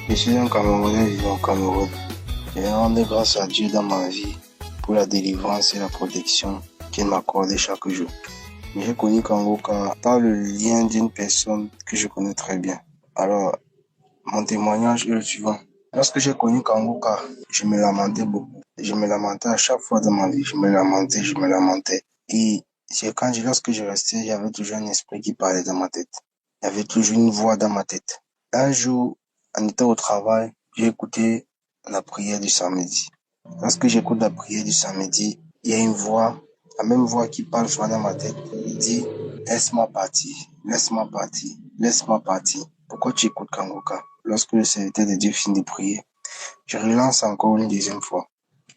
Je suis un Camerounais vivant au Cameroun. Je rends grâce à Dieu dans ma vie pour la délivrance et la protection qu'il m'accorde chaque jour. J'ai connu Kangoka dans le lien d'une personne que je connais très bien. Alors, mon témoignage est le suivant. Lorsque j'ai connu Kangoka, je me lamentais beaucoup. Je me lamentais à chaque fois dans ma vie. Je me lamentais. Et lorsque je restais, j'avais toujours un esprit qui parlait dans ma tête. Il y avait toujours une voix dans ma tête. Un jour, en étant au travail, j'ai écouté la prière du samedi. Lorsque j'écoute la prière du samedi, il y a une voix, la même voix qui parle souvent dans ma tête. Il dit, laisse-moi partir, laisse-moi partir, laisse-moi partir. Pourquoi tu écoutes Kangoka? Lorsque le serviteur de Dieu finit de prier, je relance encore une deuxième fois.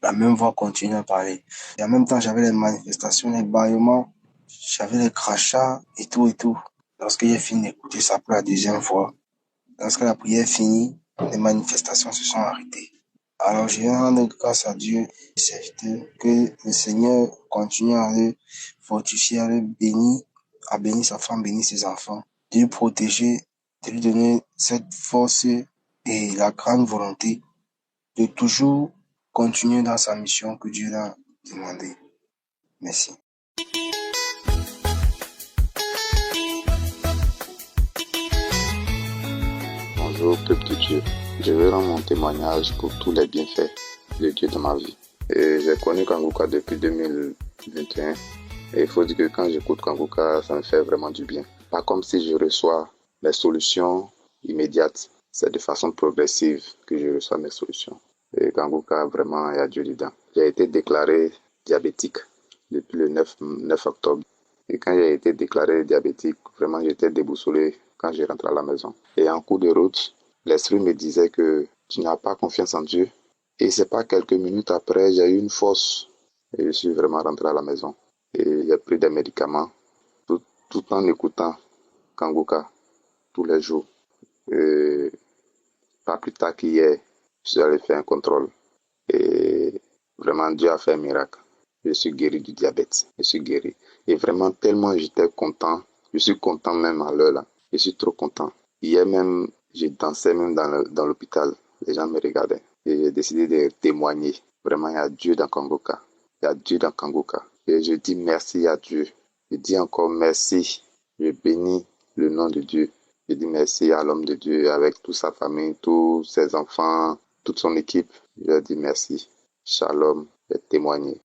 La même voix continue à parler. Et en même temps, j'avais les manifestations, les bâillements, j'avais les crachats et tout et tout. Lorsque j'ai fini d'écouter ça pour la deuxième fois, lorsque la prière est finie, les manifestations se sont arrêtées. Alors, je viens rendre grâce à Dieu, que le Seigneur continue à le fortifier, à le bénir, à bénir sa femme, bénir ses enfants, de le protéger, de lui donner cette force et la grande volonté de toujours continuer dans sa mission que Dieu l'a demandé. Merci. Bonjour, peuple de Dieu. Je veux rendre mon témoignage pour tous les bienfaits de Dieu dans ma vie. Et j'ai connu Kangoka depuis 2021. Et il faut dire que quand j'écoute Kangoka, ça me fait vraiment du bien. Pas comme si je reçois les solutions immédiates. C'est de façon progressive que je reçois mes solutions. Et Kangoka, vraiment, il y a Dieu dedans. J'ai été déclaré diabétique depuis le 9 octobre. Et quand j'ai été déclaré diabétique, vraiment, j'étais déboussolé quand je rentre à la maison. Et en cours de route, l'esprit me disait que tu n'as pas confiance en Dieu. Et c'est pas quelques minutes après, j'ai eu une force. Et je suis vraiment rentré à la maison. Et j'ai pris des médicaments tout en écoutant Kangoka tous les jours. Et pas plus tard qu'hier, je suis allé faire un contrôle. Et vraiment, Dieu a fait un miracle. Je suis guéri du diabète. Je suis guéri. Et vraiment, tellement j'étais content. Je suis content même à l'heure là. Je suis trop content. Hier même, je dansais même dans l'hôpital. Les gens me regardaient. Et j'ai décidé de témoigner. Vraiment, il y a Dieu dans Kangoka. Il y a Dieu dans Kangoka. Et je dis merci à Dieu. Je dis encore merci. Je bénis le nom de Dieu. Je dis merci à l'homme de Dieu avec toute sa famille, tous ses enfants, toute son équipe. Je dis merci. Shalom. J'ai témoigné.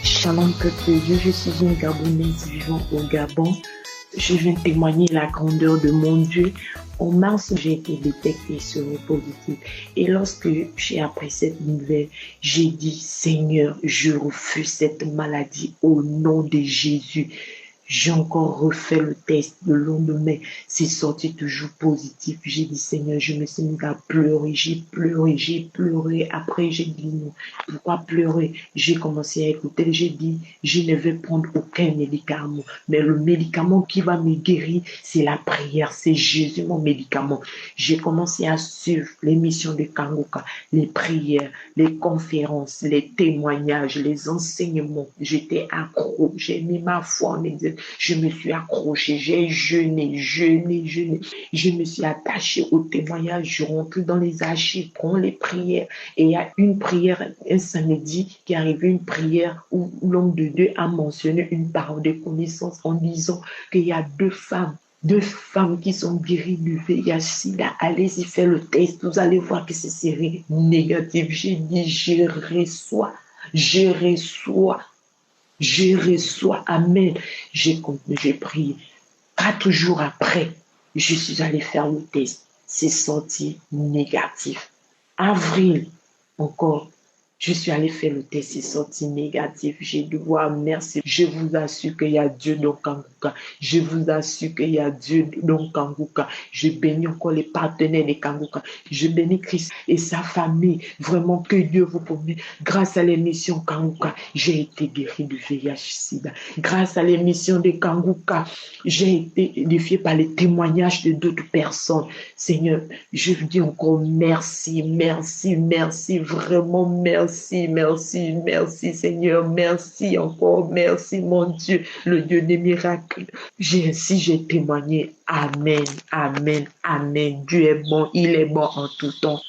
Shalom peuple de Dieu, je suis une Gabonaise vivant au Gabon. Je viens témoigner la grandeur de mon Dieu. En mars, j'ai été détectée séropositive. Et lorsque j'ai appris cette nouvelle, j'ai dit, Seigneur, je refuse cette maladie au nom de Jésus. J'ai encore refait le test le lendemain. C'est sorti toujours positif. J'ai dit, Seigneur, je me suis mis à pleurer. J'ai pleuré. Après, j'ai dit, non, pourquoi pleurer? J'ai commencé à écouter. J'ai dit, je ne vais prendre aucun médicament. Mais le médicament qui va me guérir, c'est la prière. C'est Jésus, mon médicament. J'ai commencé à suivre l'émission de Kangoka, les prières, les conférences, les témoignages, les enseignements. J'étais accro. J'ai mis ma foi en exercice. Je me suis accrochée, j'ai jeûné. Je me suis attachée au témoignage, je rentre dans les archives, prends les prières. Et il y a une prière, un samedi, qui est arrivé, une prière où l'homme de Dieu a mentionné une parole de connaissance en disant qu'il y a deux femmes qui sont guéries du VIH-Sida. Allez-y faire le test, vous allez voir que c'est série négatif. J'ai dit, je reçois, amen. J'ai prié. 4 jours après, je suis allée faire le test. C'est sorti négatif. Avril, encore, je suis allée faire le test, c'est sorti négatif. J'ai dû voir, merci. Je vous assure qu'il y a Dieu dans Kangoka. Je vous assure qu'il y a Dieu dans Kangoka. Je bénis encore les partenaires de Kangoka. Je bénis Christ et sa famille. Vraiment, que Dieu vous promette. Grâce à l'émission Kangoka, j'ai été guéri du VIH-Sida. Grâce à l'émission de Kangoka, j'ai été édifié par les témoignages de d'autres personnes. Seigneur, je vous dis encore merci, vraiment merci. merci, merci, merci Seigneur, merci encore, merci mon Dieu, le Dieu des miracles. J'ai témoigné. Amen, amen, amen. Dieu est bon, il est bon en tout temps.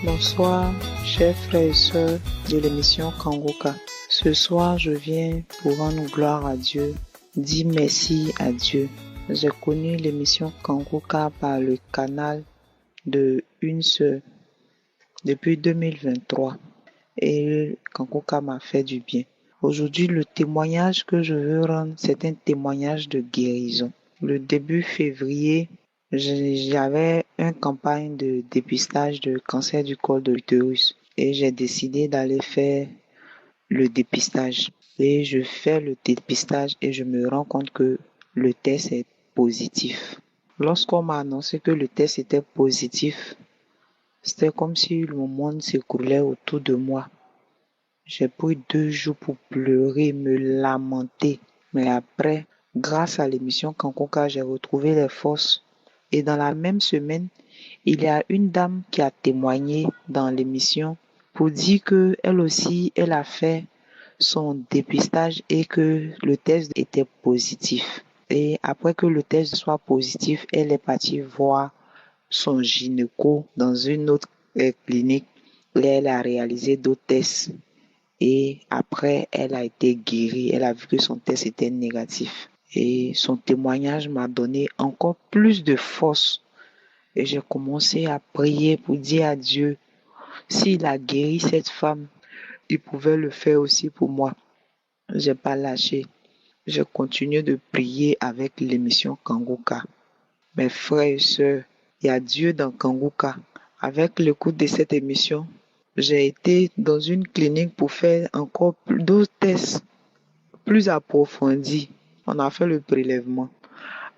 Bonsoir, chers frères et sœurs de l'émission Kangoka. Ce soir, je viens pour rendre gloire à Dieu, dire merci à Dieu. J'ai connu l'émission Kangoka par le canal de Une Sœur depuis 2023 et Kangoka m'a fait du bien. Aujourd'hui, le témoignage que je veux rendre, c'est un témoignage de guérison. Le début février, j'avais une campagne de dépistage de cancer du col de l'utérus et j'ai décidé d'aller faire le dépistage. Et je fais le dépistage et je me rends compte que le test est positif. Lorsqu'on m'a annoncé que le test était positif, c'était comme si le monde s'écroulait autour de moi. J'ai pris 2 jours pour pleurer, me lamenter. Mais après, grâce à l'émission Kangoka, j'ai retrouvé les forces. Et dans la même semaine, il y a une dame qui a témoigné dans l'émission pour dire que elle aussi, elle a fait son dépistage et que le test était positif. Et après que le test soit positif, elle est partie voir son gynéco dans une autre clinique et elle a réalisé d'autres tests. Et après, elle a été guérie. Elle a vu que son test était négatif. Et son témoignage m'a donné encore plus de force. Et j'ai commencé à prier pour dire à Dieu, s'il a guéri cette femme, il pouvait le faire aussi pour moi. J'ai pas lâché. Je continue de prier avec l'émission Kangoka. Mes frères et sœurs, il y a Dieu dans Kangoka. Avec l'écoute de cette émission, j'ai été dans une clinique pour faire encore d'autres tests plus approfondis. On a fait le prélèvement.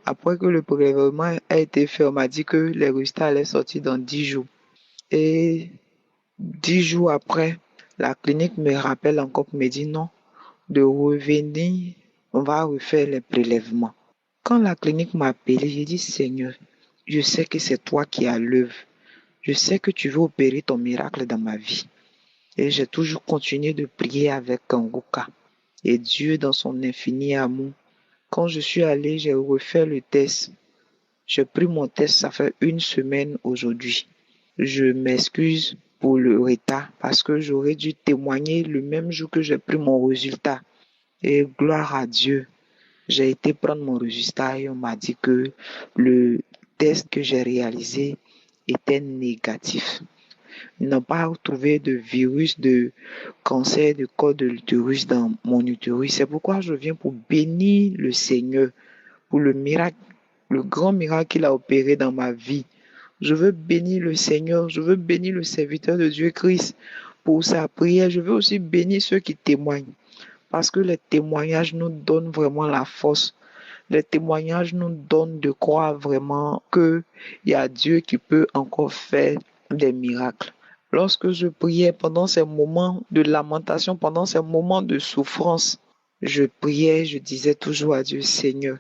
Après que le prélèvement a été fait, on m'a dit que les résultats allaient sortir dans 10 jours. Et 10 jours après, la clinique me rappelle encore pour me dire non, de revenir, on va refaire les prélèvements. Quand la clinique m'a appelé, j'ai dit Seigneur, je sais que c'est toi qui as l'œuvre. Je sais que tu veux opérer ton miracle dans ma vie. Et j'ai toujours continué de prier avec Kangoka. Et Dieu, dans son infini amour, quand je suis allé, j'ai refait le test. J'ai pris mon test, ça fait 1 semaine aujourd'hui. Je m'excuse pour le retard parce que j'aurais dû témoigner le même jour que j'ai pris mon résultat. Et gloire à Dieu, j'ai été prendre mon résultat et on m'a dit que le test que j'ai réalisé était négatif. Ils n'ont pas trouvé de virus de cancer du col de l'utérus dans mon utérus. C'est pourquoi je viens pour bénir le Seigneur pour le miracle, le grand miracle qu'il a opéré dans ma vie. Je veux bénir le Seigneur, je veux bénir le serviteur de Dieu Christ pour sa prière. Je veux aussi bénir ceux qui témoignent parce que les témoignages nous donnent vraiment la force. Les témoignages nous donnent de croire vraiment qu'il y a Dieu qui peut encore faire des miracles. Lorsque je priais pendant ces moments de lamentation, pendant ces moments de souffrance, je priais, je disais toujours à Dieu, Seigneur,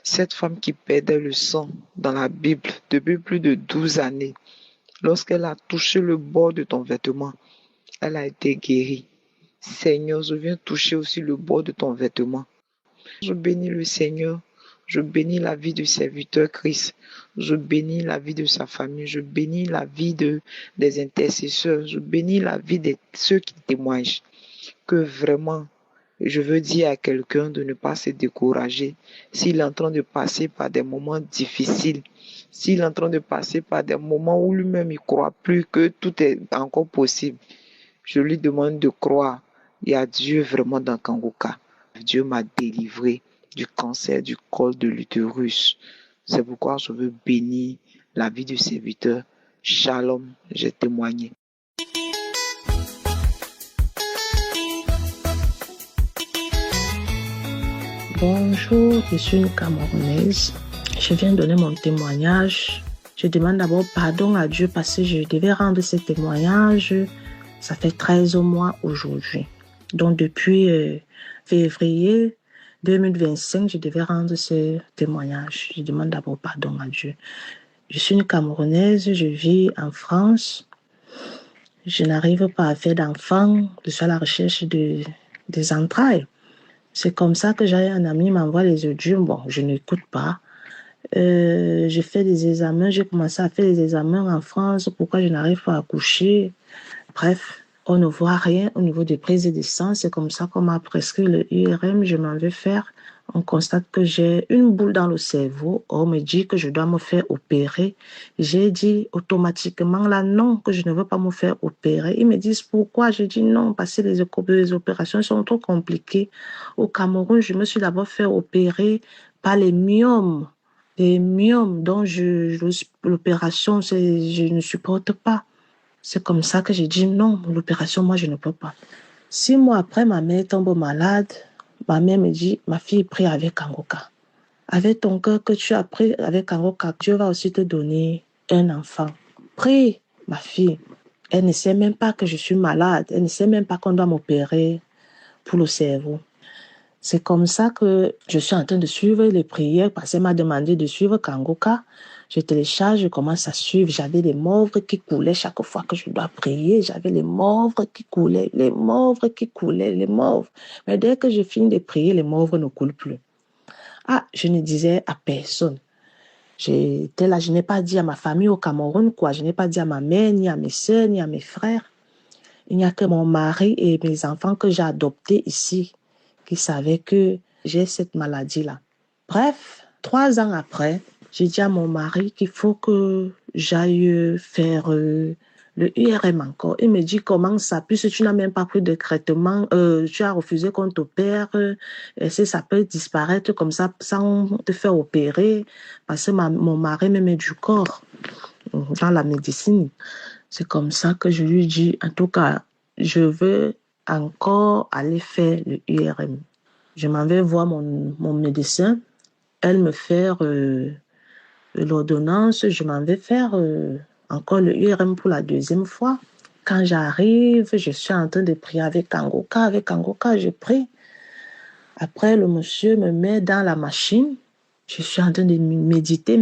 cette femme qui perdait le sang dans la Bible depuis plus de 12 années, lorsqu'elle a touché le bord de ton vêtement, elle a été guérie. Seigneur, je viens toucher aussi le bord de ton vêtement. Je bénis le Seigneur, je bénis la vie du serviteur Christ, je bénis la vie de sa famille, je bénis la vie des intercesseurs, je bénis la vie de ceux qui témoignent. Que vraiment, je veux dire à quelqu'un de ne pas se décourager s'il est en train de passer par des moments difficiles, s'il est en train de passer par des moments où lui-même il croit plus que tout est encore possible. Je lui demande de croire. Il y a Dieu vraiment dans Kangoka. Dieu m'a délivré du cancer du col de l'utérus. C'est pourquoi je veux bénir la vie du serviteur. Shalom, j'ai témoigné. Bonjour, je suis une Camerounaise. Je viens donner mon témoignage. Je demande d'abord pardon à Dieu parce que je devais rendre ce témoignage. Ça fait 13 mois aujourd'hui. Donc depuis février, 2025, je devais rendre ce témoignage. Je demande d'abord pardon à Dieu. Je suis une Camerounaise, je vis en France. Je n'arrive pas à faire d'enfants. Je suis à la recherche des entrailles. C'est comme ça que j'ai un ami qui m'envoie les audios. Bon, je n'écoute pas. J'ai fait des examens. J'ai commencé à faire des examens en France. Pourquoi je n'arrive pas à accoucher? Bref, on ne voit rien au niveau des prises de sang. C'est comme ça qu'on m'a prescrit le IRM. Je m'en vais faire. On constate que j'ai une boule dans le cerveau. On me dit que je dois me faire opérer. J'ai dit automatiquement là non, que je ne veux pas me faire opérer. Ils me disent pourquoi? J'ai dit non, parce que les opérations sont trop compliquées. Au Cameroun, je me suis d'abord fait opérer par les myomes. Les myomes dont l'opération, je ne supporte pas. C'est comme ça que j'ai dit non, l'opération, moi, je ne peux pas. 6 mois après, ma mère tombe malade. Ma mère me dit, ma fille, prie avec Kangoka. Avec ton cœur que tu as pris avec Kangoka, Dieu va aussi te donner un enfant. Prie, ma fille. Elle ne sait même pas que je suis malade. Elle ne sait même pas qu'on doit m'opérer pour le cerveau. C'est comme ça que je suis en train de suivre les prières parce qu'elle m'a demandé de suivre Kangoka. Je télécharge, je commence à suivre. J'avais les morves qui coulaient chaque fois que je dois prier. J'avais les morves qui coulaient, les morves qui coulaient, les morves. Mais dès que je finis de prier, les morves ne coulent plus. Ah, je ne disais à personne. J'étais là, je n'ai pas dit à ma famille au Cameroun, quoi. Je n'ai pas dit à ma mère, ni à mes soeurs, ni à mes frères. Il n'y a que mon mari et mes enfants que j'ai adoptés ici qui savaient que j'ai cette maladie-là. Bref, 3 ans après, j'ai dit à mon mari qu'il faut que j'aille faire le IRM encore. Il me dit comment ça, puisque tu n'as même pas pris de traitement, tu as refusé qu'on t'opère, est-ce que ça peut disparaître comme ça sans te faire opérer, parce que mon mari me met du corps dans la médecine. C'est comme ça que je lui dis, en tout cas, je veux encore aller faire le IRM. Je m'en vais voir mon médecin. Elle me fait l'ordonnance. Je m'en vais faire encore le IRM pour la 2e fois. Quand j'arrive, je suis en train de prier avec Kangoka. Avec Kangoka, je prie. Après, le monsieur me met dans la machine. Je suis en train de méditer,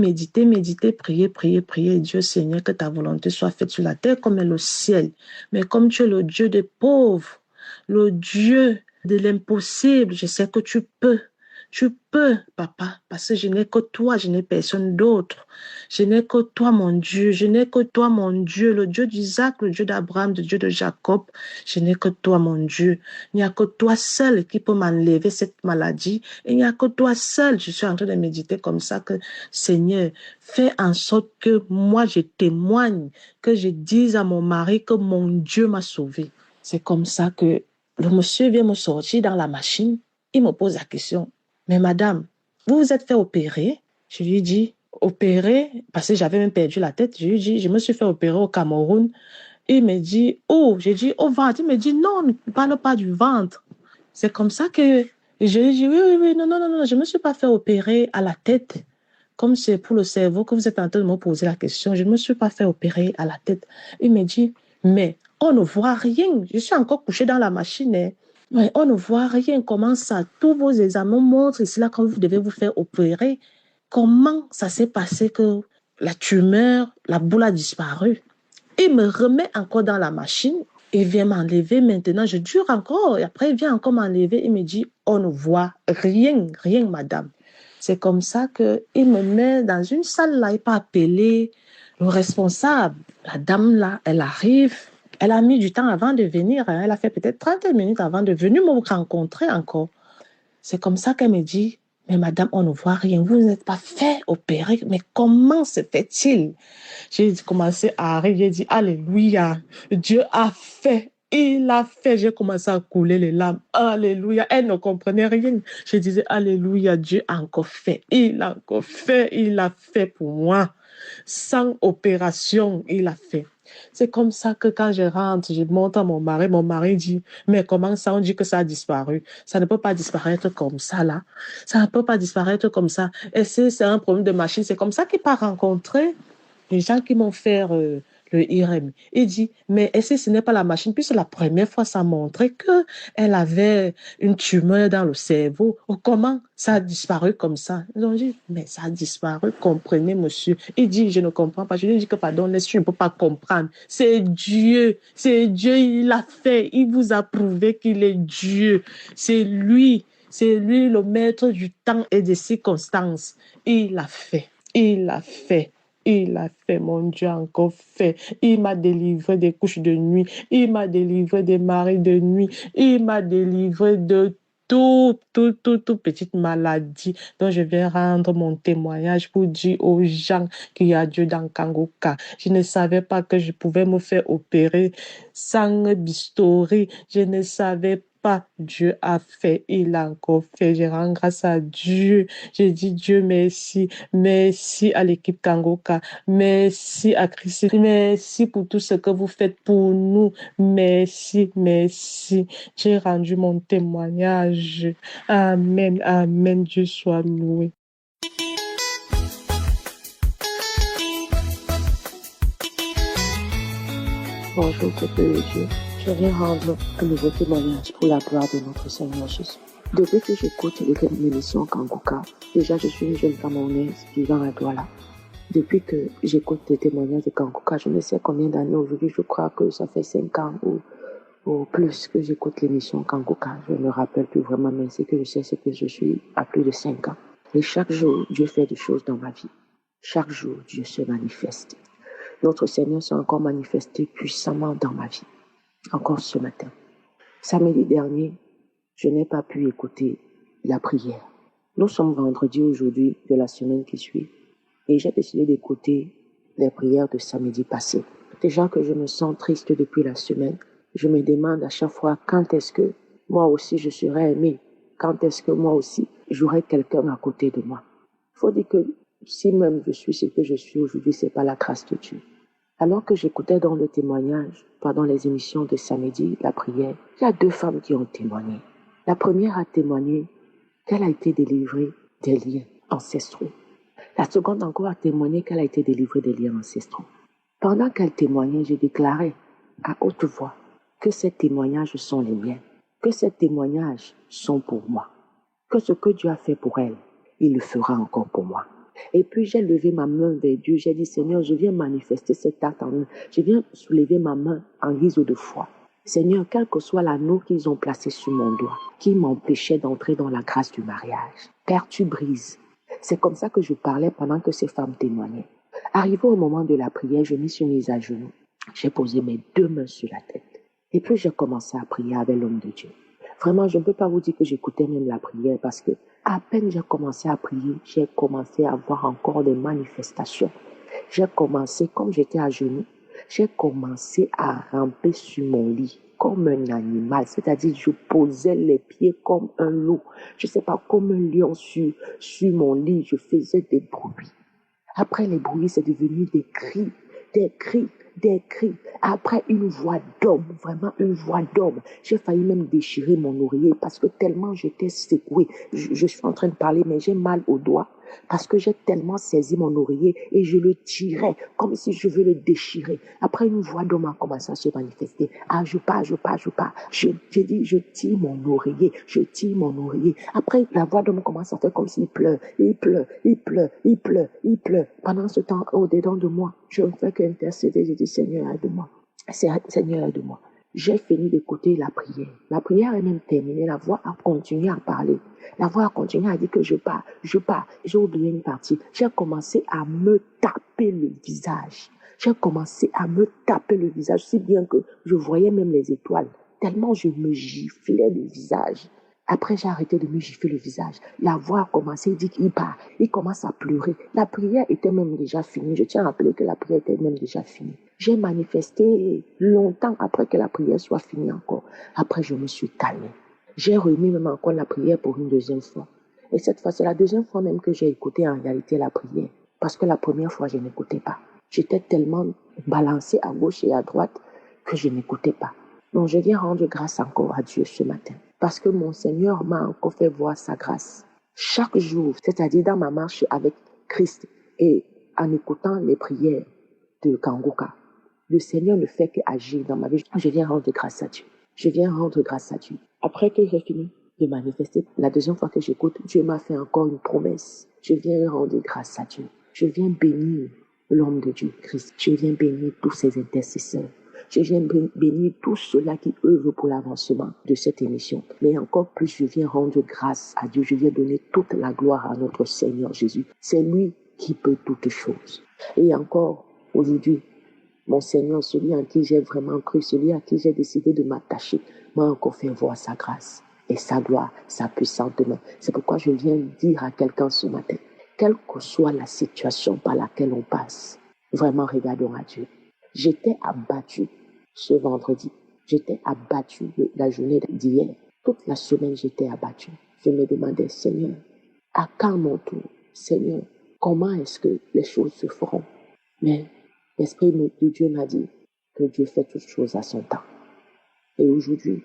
prier. Dieu Seigneur, que ta volonté soit faite sur la terre comme elle au ciel. Mais comme tu es le Dieu des pauvres, le Dieu de l'impossible, je sais que tu peux. Tu peux, papa, parce que je n'ai que toi, je n'ai personne d'autre. Je n'ai que toi, mon Dieu. Je n'ai que toi, mon Dieu, le Dieu d'Isaac, le Dieu d'Abraham, le Dieu de Jacob. Je n'ai que toi, mon Dieu. Il n'y a que toi seul qui peut m'enlever cette maladie. Il n'y a que toi seul. Je suis en train de méditer comme ça que, Seigneur, fais en sorte que moi, je témoigne, que je dise à mon mari que mon Dieu m'a sauvé. C'est comme ça que le monsieur vient me sortir dans la machine. Il me pose la question. Mais madame, vous vous êtes fait opérer? Je lui dis, opérer, parce que j'avais même perdu la tête. Je lui dis, je me suis fait opérer au Cameroun. Il me dit, oh, j'ai dit au ventre. Il me dit, non, ne parle pas du ventre. C'est comme ça que je lui dis, oui, non, je ne me suis pas fait opérer à la tête. Comme c'est pour le cerveau que vous êtes en train de me poser la question, je ne me suis pas fait opérer à la tête. Il me dit, mais on ne voit rien. Je suis encore couchée dans la machine. Mais on ne voit rien. Comment ça? Tous vos examens montrent ici là quand vous devez vous faire opérer. Comment ça s'est passé que la tumeur, la boule a disparu? Il me remet encore dans la machine. Il vient m'enlever maintenant. Je dure encore. Et après, il vient encore m'enlever. Il me dit, on ne voit rien, madame. C'est comme ça qu'il me met dans une salle là. Il peut appeler le responsable. La dame là, elle arrive. Elle a mis du temps avant de venir. Elle a fait peut-être 30 minutes avant de venir me rencontrer encore. C'est comme ça qu'elle me dit, mais madame, on ne voit rien. Vous n'êtes pas fait opérer. Mais comment se fait-il? J'ai commencé à rire. J'ai dit, alléluia. Dieu a fait. Il a fait. J'ai commencé à couler les larmes. Alléluia. Elle ne comprenait rien. Je disais, alléluia. Dieu a encore fait. Il a encore fait. Il a fait pour moi. Sans opération, il a fait. C'est comme ça que quand je rentre, je montre à mon mari dit, mais comment ça, on dit que ça a disparu? Ça ne peut pas disparaître comme ça, là. Ça ne peut pas disparaître comme ça. Et c'est un problème de machine. C'est comme ça qu'il part rencontrer les gens qui m'ont fait le IRM. Il dit, mais est-ce que ce n'est pas la machine? Puisque la première fois, ça montrait qu'elle avait une tumeur dans le cerveau. Oh, comment ça a disparu comme ça? Ils ont dit, mais ça a disparu, comprenez, monsieur. Il dit, je ne comprends pas. Je lui dis que, pardon, je ne peux pas comprendre. C'est Dieu, il l'a fait. Il vous a prouvé qu'il est Dieu. C'est lui le maître du temps et des circonstances. Il l'a fait. Il l'a fait. Il a fait, mon Dieu, encore fait. Il m'a délivré des couches de nuit. Il m'a délivré des maris de nuit. Il m'a délivré de toute petite maladie. Donc, je vais rendre mon témoignage pour dire aux gens qu'il y a Dieu dans Kangoka. Je ne savais pas que je pouvais me faire opérer sans bistouri. Je ne savais pas. Dieu a fait. Il a encore fait. Je rends grâce à Dieu. Je dis Dieu merci. Merci à l'équipe Kangoka. Merci à Christ. Merci pour tout ce que vous faites pour nous. Merci. J'ai rendu mon témoignage. Amen. Amen. Dieu soit loué. Bonjour, peuple de Dieu. Je viens rendre un nouveau témoignage pour la gloire de notre Seigneur Jésus. Depuis que j'écoute l'émission Kangoka, déjà je suis une jeune Camerounaise vivant à Douala. Depuis que j'écoute les témoignages de Kangoka, je ne sais combien d'années aujourd'hui, je crois que ça fait 5 ans ou plus que j'écoute l'émission Kangoka. Je ne me rappelle plus vraiment, mais c'est que je sais c'est que je suis à plus de 5 ans. Et chaque jour, Dieu fait des choses dans ma vie. Chaque jour, Dieu se manifeste. Notre Seigneur s'est encore manifesté puissamment dans ma vie. Encore ce matin. Samedi dernier, je n'ai pas pu écouter la prière. Nous sommes vendredi aujourd'hui de la semaine qui suit et j'ai décidé d'écouter les prières de samedi passé. Déjà que je me sens triste depuis la semaine, je me demande à chaque fois quand est-ce que moi aussi je serai aimé, quand est-ce que moi aussi j'aurai quelqu'un à côté de moi. Il faut dire que si même je suis ce que je suis aujourd'hui, c'est pas la grâce de Dieu. Alors que j'écoutais dans le témoignage, pendant les émissions de samedi, la prière, il y a 2 femmes qui ont témoigné. La première a témoigné qu'elle a été délivrée des liens ancestraux. La seconde encore a témoigné qu'elle a été délivrée des liens ancestraux. Pendant qu'elle témoignait, je déclarais à haute voix que ces témoignages sont les miens, que ces témoignages sont pour moi, que ce que Dieu a fait pour elle, il le fera encore pour moi. Et puis j'ai levé ma main vers Dieu, j'ai dit Seigneur, je viens manifester cet acte en eux, je viens soulever ma main en guise de foi. Seigneur, quel que soit l'anneau qu'ils ont placé sur mon doigt, qui m'empêchait d'entrer dans la grâce du mariage, Père, tu brises. C'est comme ça que je parlais pendant que ces femmes témoignaient. Arrivé au moment de la prière, je me suis mise à genoux. J'ai posé mes 2 mains sur la tête. Et puis j'ai commencé à prier avec l'homme de Dieu. Vraiment, je ne peux pas vous dire que j'écoutais même la prière parce que à peine j'ai commencé à prier, j'ai commencé à voir encore des manifestations. J'ai commencé, comme j'étais à genoux, j'ai commencé à ramper sur mon lit comme un animal, c'est-à-dire je posais les pieds comme un loup, je ne sais pas, comme un lion sur mon lit, je faisais des bruits. Après les bruits, c'est devenu des cris, des cris. Après une voix d'homme, vraiment une voix d'homme. J'ai failli même déchirer mon oreiller parce que tellement j'étais secouée. Je suis en train de parler, mais j'ai mal au doigt parce que j'ai tellement saisi mon oreiller et je le tirais comme si je veux le déchirer. Après une voix d'homme a commencé à se manifester. Ah, je pars. J'ai dit, je tire mon oreiller. Après, la voix d'homme commence à faire comme s'il pleure. Il pleure. Pendant ce temps, au-dedans de moi, je ne fais qu'intercéder. J'ai dit, Seigneur, aide-moi. Seigneur, aide-moi. J'ai fini d'écouter la prière. La prière est même terminée. La voix a continué à parler. La voix a continué à dire que je pars. J'ai oublié une partie. J'ai commencé à me taper le visage. Si bien que je voyais même les étoiles. Tellement je me giflais le visage. Après, j'ai arrêté de me gifler le visage. La voix a commencé, il dit qu'il part. Il commence à pleurer. La prière était même déjà finie. Je tiens à rappeler que la prière était même déjà finie. J'ai manifesté longtemps après que la prière soit finie encore. Après, je me suis calmée. J'ai remis même encore la prière pour une 2e fois. Et cette fois, c'est la 2e fois même que j'ai écouté en réalité la prière. Parce que la première fois, je n'écoutais pas. J'étais tellement balancée à gauche et à droite que je n'écoutais pas. Donc, je viens rendre grâce encore à Dieu ce matin. Parce que mon Seigneur m'a encore fait voir sa grâce. Chaque jour, c'est-à-dire dans ma marche avec Christ et en écoutant les prières de Kangoka, le Seigneur ne fait qu'agir dans ma vie. Je viens rendre grâce à Dieu. Je viens rendre grâce à Dieu. Après que j'ai fini de manifester, la deuxième fois que j'écoute, Dieu m'a fait encore une promesse. Je viens rendre grâce à Dieu. Je viens bénir l'homme de Dieu, Christ. Je viens bénir tous ses intercesseurs. Je viens bénir tous ceux-là qui œuvrent pour l'avancement de cette émission. Mais encore plus, je viens rendre grâce à Dieu. Je viens donner toute la gloire à notre Seigneur Jésus. C'est lui qui peut toutes choses. Et encore, aujourd'hui, mon Seigneur, celui en qui j'ai vraiment cru, celui à qui j'ai décidé de m'attacher, m'a encore fait voir sa grâce et sa gloire, sa puissante main. C'est pourquoi je viens dire à quelqu'un ce matin, quelle que soit la situation par laquelle on passe, vraiment regardons à Dieu. J'étais abattu ce vendredi. J'étais abattu la journée d'hier. Toute la semaine, j'étais abattu. Je me demandais, Seigneur, à quand mon tour? Seigneur, comment est-ce que les choses se feront? Mais l'Esprit de Dieu m'a dit que Dieu fait toutes choses à son temps. Et aujourd'hui,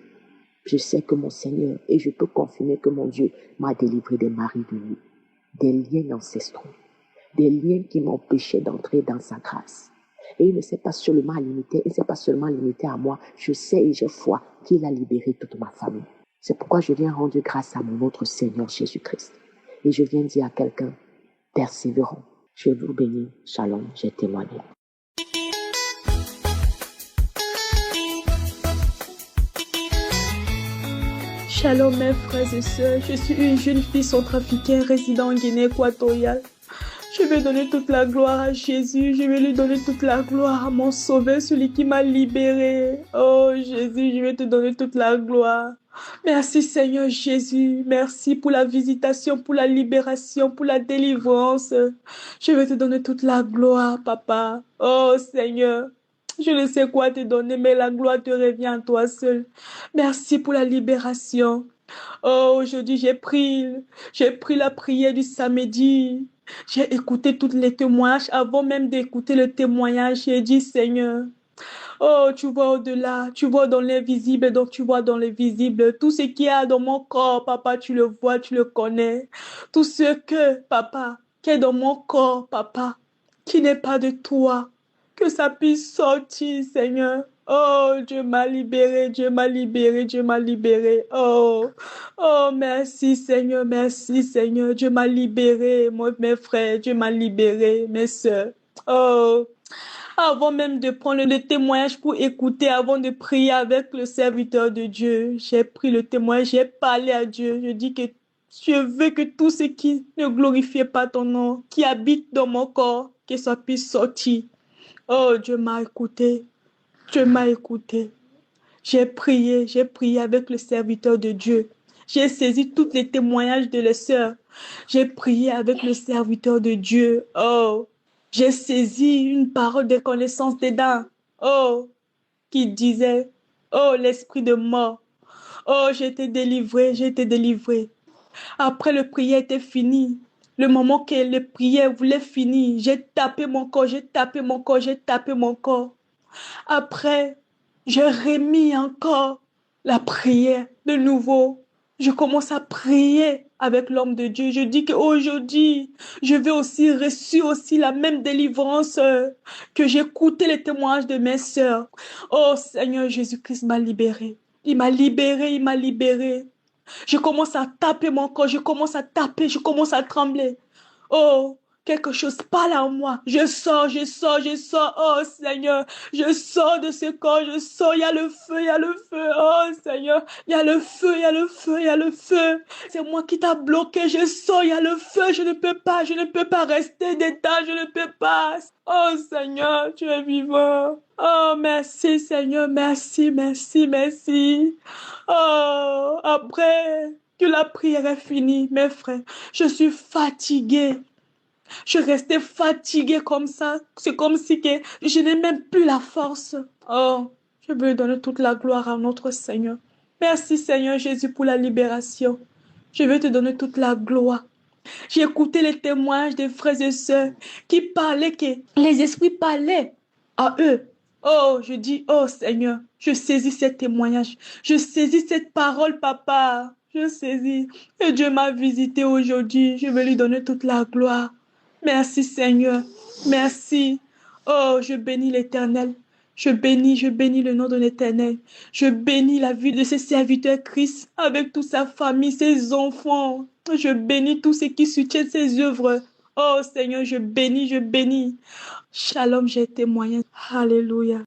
je sais que mon Seigneur, et je peux confirmer que mon Dieu m'a délivré des maris de nuit, des liens ancestraux, des liens qui m'empêchaient d'entrer dans sa grâce. Et il ne s'est pas seulement limité, à moi. Je sais et j'ai foi qu'il a libéré toute ma famille. C'est pourquoi je viens rendre grâce à mon autre Seigneur Jésus-Christ. Et je viens dire à quelqu'un, persévérons. Je vous bénis. Shalom, j'ai témoigné. Shalom mes frères et sœurs, je suis une jeune fille centrafricaine résidant en Guinée équatoriale. Je vais donner toute la gloire à Jésus, je vais lui donner toute la gloire à mon sauveur, celui qui m'a libéré. Oh Jésus, je vais te donner toute la gloire. Merci Seigneur Jésus, merci pour la visitation, pour la libération, pour la délivrance. Je vais te donner toute la gloire, Papa. Oh Seigneur, je ne sais quoi te donner, mais la gloire te revient à toi seul. Merci pour la libération. Oh, aujourd'hui, j'ai pris la prière du samedi. J'ai écouté tous les témoignages. Avant même d'écouter le témoignage, j'ai dit, Seigneur, oh, tu vois au-delà, tu vois dans l'invisible, donc tu vois dans le visible. Tout ce qu'il y a dans mon corps, papa, tu le vois, tu le connais. Tout ce que, papa, qui est dans mon corps, papa, qui n'est pas de toi, que ça puisse sortir, Seigneur. Oh, Dieu m'a libéré, Dieu m'a libéré, Dieu m'a libéré. Oh, oh, merci Seigneur, Dieu m'a libéré, mes frères, Dieu m'a libéré, mes sœurs. Oh, avant même de prendre le témoignage pour écouter, avant de prier avec le serviteur de Dieu, j'ai pris le témoignage, j'ai parlé à Dieu. Je dis que je veux que tout ce qui ne glorifie pas ton nom, qui habite dans mon corps, que ça puisse sortir. Oh, Dieu m'a écouté. Dieu m'a écouté. J'ai prié avec le serviteur de Dieu. J'ai saisi tous les témoignages de les sœurs. J'ai prié avec le serviteur de Dieu. Oh, j'ai saisi une parole de connaissance dedans. Oh, qui disait, oh, l'esprit de mort. Oh, j'ai été délivrée. Après le prière était fini. Le moment que le prière voulait finir, j'ai tapé mon corps. Après, j'ai remis encore la prière de nouveau. Je commence à prier avec l'homme de Dieu. Je dis qu'aujourd'hui, je vais reçu la même délivrance que j'ai écouté les témoignages de mes sœurs. Oh Seigneur, Jésus-Christ m'a libéré. Il m'a libéré. Je commence à taper mon corps, je commence à trembler. Oh, quelque chose parle en moi. Je sors. Oh Seigneur, je sors de ce corps, il y a le feu. Oh Seigneur, il y a le feu. C'est moi qui t'a bloqué, je sors, il y a le feu. Je ne peux pas rester dedans, je ne peux pas. Oh Seigneur, tu es vivant. Oh, merci Seigneur, merci. Oh, après que la prière est finie, mes frères, je suis fatiguée. Je restais fatiguée comme ça. C'est comme si que je n'ai même plus la force. Oh, je veux donner toute la gloire à notre Seigneur. Merci Seigneur Jésus pour la libération. Je veux te donner toute la gloire. J'ai écouté les témoignages des frères et sœurs qui parlaient que les esprits parlaient à eux. Oh, je dis, oh Seigneur, je saisis ces témoignages. Je saisis cette parole, papa. Je saisis. Et Dieu m'a visité aujourd'hui. Je veux lui donner toute la gloire. Merci Seigneur. Merci. Oh, je bénis l'Éternel. Je bénis le nom de l'Éternel. Je bénis la vie de ses serviteurs Christ avec toute sa famille, ses enfants. Je bénis tous ceux qui soutiennent ses œuvres. Oh Seigneur, je bénis. Shalom, j'ai témoigné. Alléluia.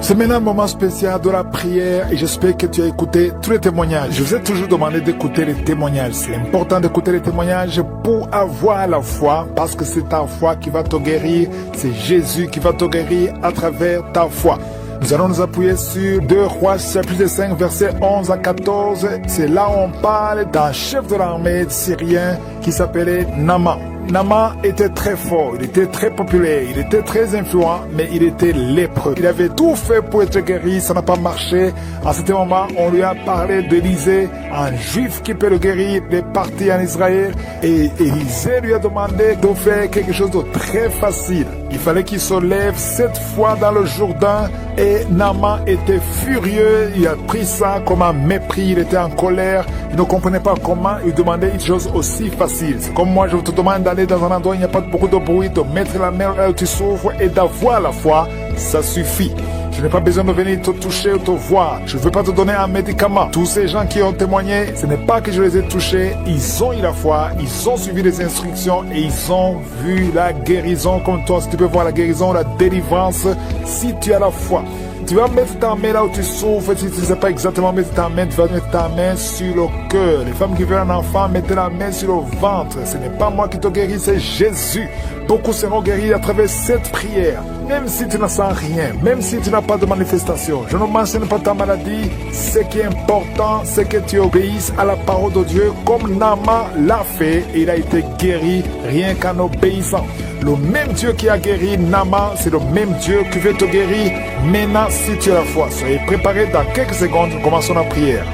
C'est maintenant un moment spécial de la prière et j'espère que tu as écouté tous les témoignages. Je vous ai toujours demandé d'écouter les témoignages. C'est important d'écouter les témoignages pour avoir la foi parce que c'est ta foi qui va te guérir. C'est Jésus qui va te guérir à travers ta foi. Nous allons nous appuyer sur 2 Rois chapitre 5 versets 11 à 14. C'est là où on parle d'un chef de l'armée syrien qui s'appelait Naaman. Naaman était très fort, il était très populaire, il était très influent, mais il était lépreux. Il avait tout fait pour être guéri, ça n'a pas marché. À ce moment, on lui a parlé d'Élisée, un juif qui peut le guérir. Il est parti en Israël et Élisée lui a demandé de faire quelque chose de très facile. Il fallait qu'il se lève 7 fois dans le Jourdain et Naaman était furieux. Il a pris ça comme un mépris, il était en colère. Il ne comprenait pas comment il demandait une chose aussi facile. C'est comme moi, je te demande d'aller dans un endroit où il n'y a pas beaucoup de bruit, de mettre la main là où tu souffres et d'avoir la foi, ça suffit. Je n'ai pas besoin de venir te toucher ou te voir. Je ne veux pas te donner un médicament. Tous ces gens qui ont témoigné, ce n'est pas que je les ai touchés. Ils ont eu la foi, ils ont suivi les instructions et ils ont vu la guérison comme toi. Si tu peux voir la guérison, la délivrance, si tu as la foi. Tu vas mettre ta main là où tu souffres. Si tu ne sais pas exactement mettre ta main, tu vas mettre ta main sur le cœur. Les femmes qui veulent un enfant, mettez la main sur le ventre. Ce n'est pas moi qui te guéris, c'est Jésus. Beaucoup seront guéris à travers cette prière. Même si tu ne sens rien, même si tu n'as pas de manifestation. Je ne mentionne pas ta maladie. Ce qui est important, c'est que tu obéisses à la parole de Dieu comme Naaman l'a fait. Et il a été guéri rien qu'en obéissant. Le même Dieu qui a guéri Naaman, c'est le même Dieu qui veut te guérir maintenant si tu as la foi. Soyez préparés, dans quelques secondes, nous commençons la prière.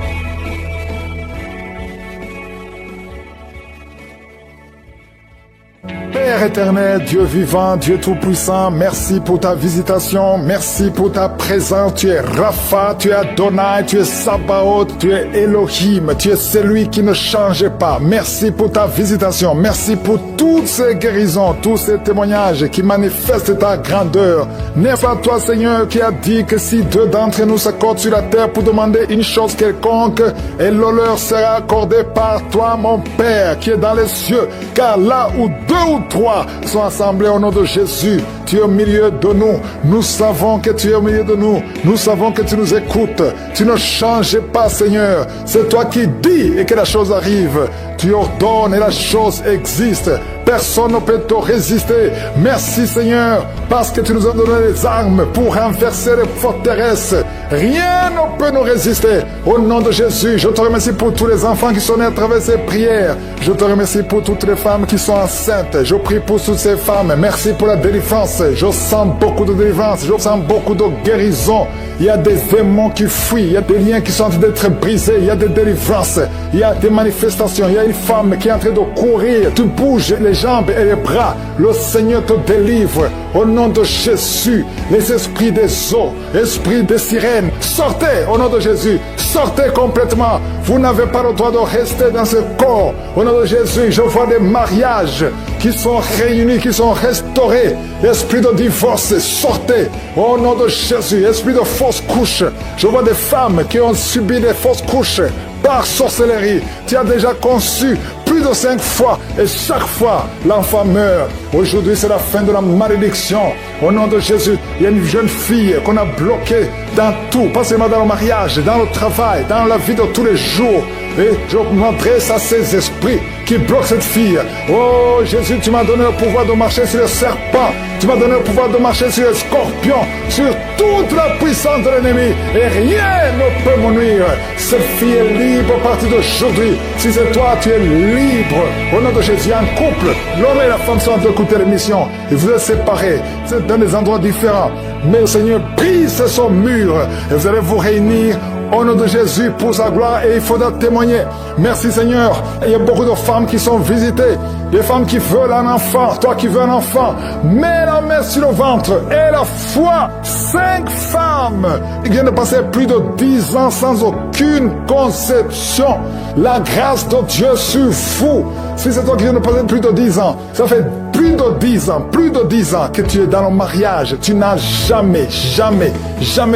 Père éternel, Dieu vivant, Dieu tout-puissant, merci pour ta visitation, merci pour ta présence. Tu es Rapha, tu es Adonai, tu es Sabaoth, tu es Elohim, tu es celui qui ne change pas. Merci pour ta visitation, merci pour toutes ces guérisons, tous ces témoignages qui manifestent ta grandeur. N'est-ce pas toi, Seigneur, qui a dit que si 2 d'entre nous s'accordent sur la terre pour demander une chose quelconque, et le leur sera accordé par toi, mon Père, qui est dans les cieux, car là où 2 ou 3 sont assemblés au nom de Jésus, tu es au milieu de nous. Nous savons que tu es au milieu de nous. Nous savons que tu nous écoutes. Tu ne changes pas, Seigneur. C'est toi qui dis et que la chose arrive. Tu ordonnes et la chose existe. Personne ne peut te résister. Merci, Seigneur, parce que tu nous as donné les armes pour renverser les forteresses. Rien ne peut nous résister. Au nom de Jésus, je te remercie pour tous les enfants qui sont nés à travers ces prières. Je te remercie pour toutes les femmes qui sont enceintes. Je prie pour toutes ces femmes. Merci pour la délivrance. Je sens beaucoup de délivrance. Je sens beaucoup de guérison. Il y a des démons qui fuient. Il y a des liens qui sont en train d'être brisés. Il y a des délivrances. Il y a des manifestations. Il y a une femme qui est en train de courir. Tu bouges les jambes et les bras. Le Seigneur te délivre. Au nom de Jésus, les esprits des eaux, esprits des sirènes, sortez au nom de Jésus. Sortez complètement. Vous n'avez pas le droit de rester dans ce corps. Au nom de Jésus, je vois des mariages qui sont réunis, qui sont restaurés. Esprit de divorce, sortez. Au nom de Jésus, esprit de fausse couche. Je vois des femmes qui ont subi des fausses couches par sorcellerie. Tu as déjà conçu plus de 5 fois et chaque fois l'enfant meurt. Aujourd'hui c'est la fin de la malédiction. Au nom de Jésus, il y a une jeune fille qu'on a bloquée dans tout, pas seulement dans le mariage, dans le travail, dans la vie de tous les jours. Et je m'adresse à ces esprits qui bloquent cette fille. Oh Jésus, tu m'as donné le pouvoir de marcher sur les serpents. Tu m'as donné le pouvoir de marcher sur les scorpions, sur toute la puissance de l'ennemi. Et rien ne peut me nuire. Cette fille est libre à partir d'aujourd'hui. Si c'est toi, tu es libre. Au nom de Jésus, un couple, l'homme et la femme sont en train d'écouter l'émission. Et vous êtes séparés. Vous êtes dans des endroits différents. Mais le Seigneur brise son mur. Et vous allez vous réunir au nom de Jésus, pour sa gloire, et il faudra témoigner. Merci Seigneur. Il y a beaucoup de femmes qui sont visitées, des femmes qui veulent un enfant. Toi qui veux un enfant, mets la main sur le ventre et la foi. 5 femmes qui viennent de passer plus de 10 ans sans aucune conception. La grâce de Dieu sur vous. Si c'est toi qui viens de passer plus de 10 ans, ça fait plus de 10 ans que tu es dans le mariage, tu n'as jamais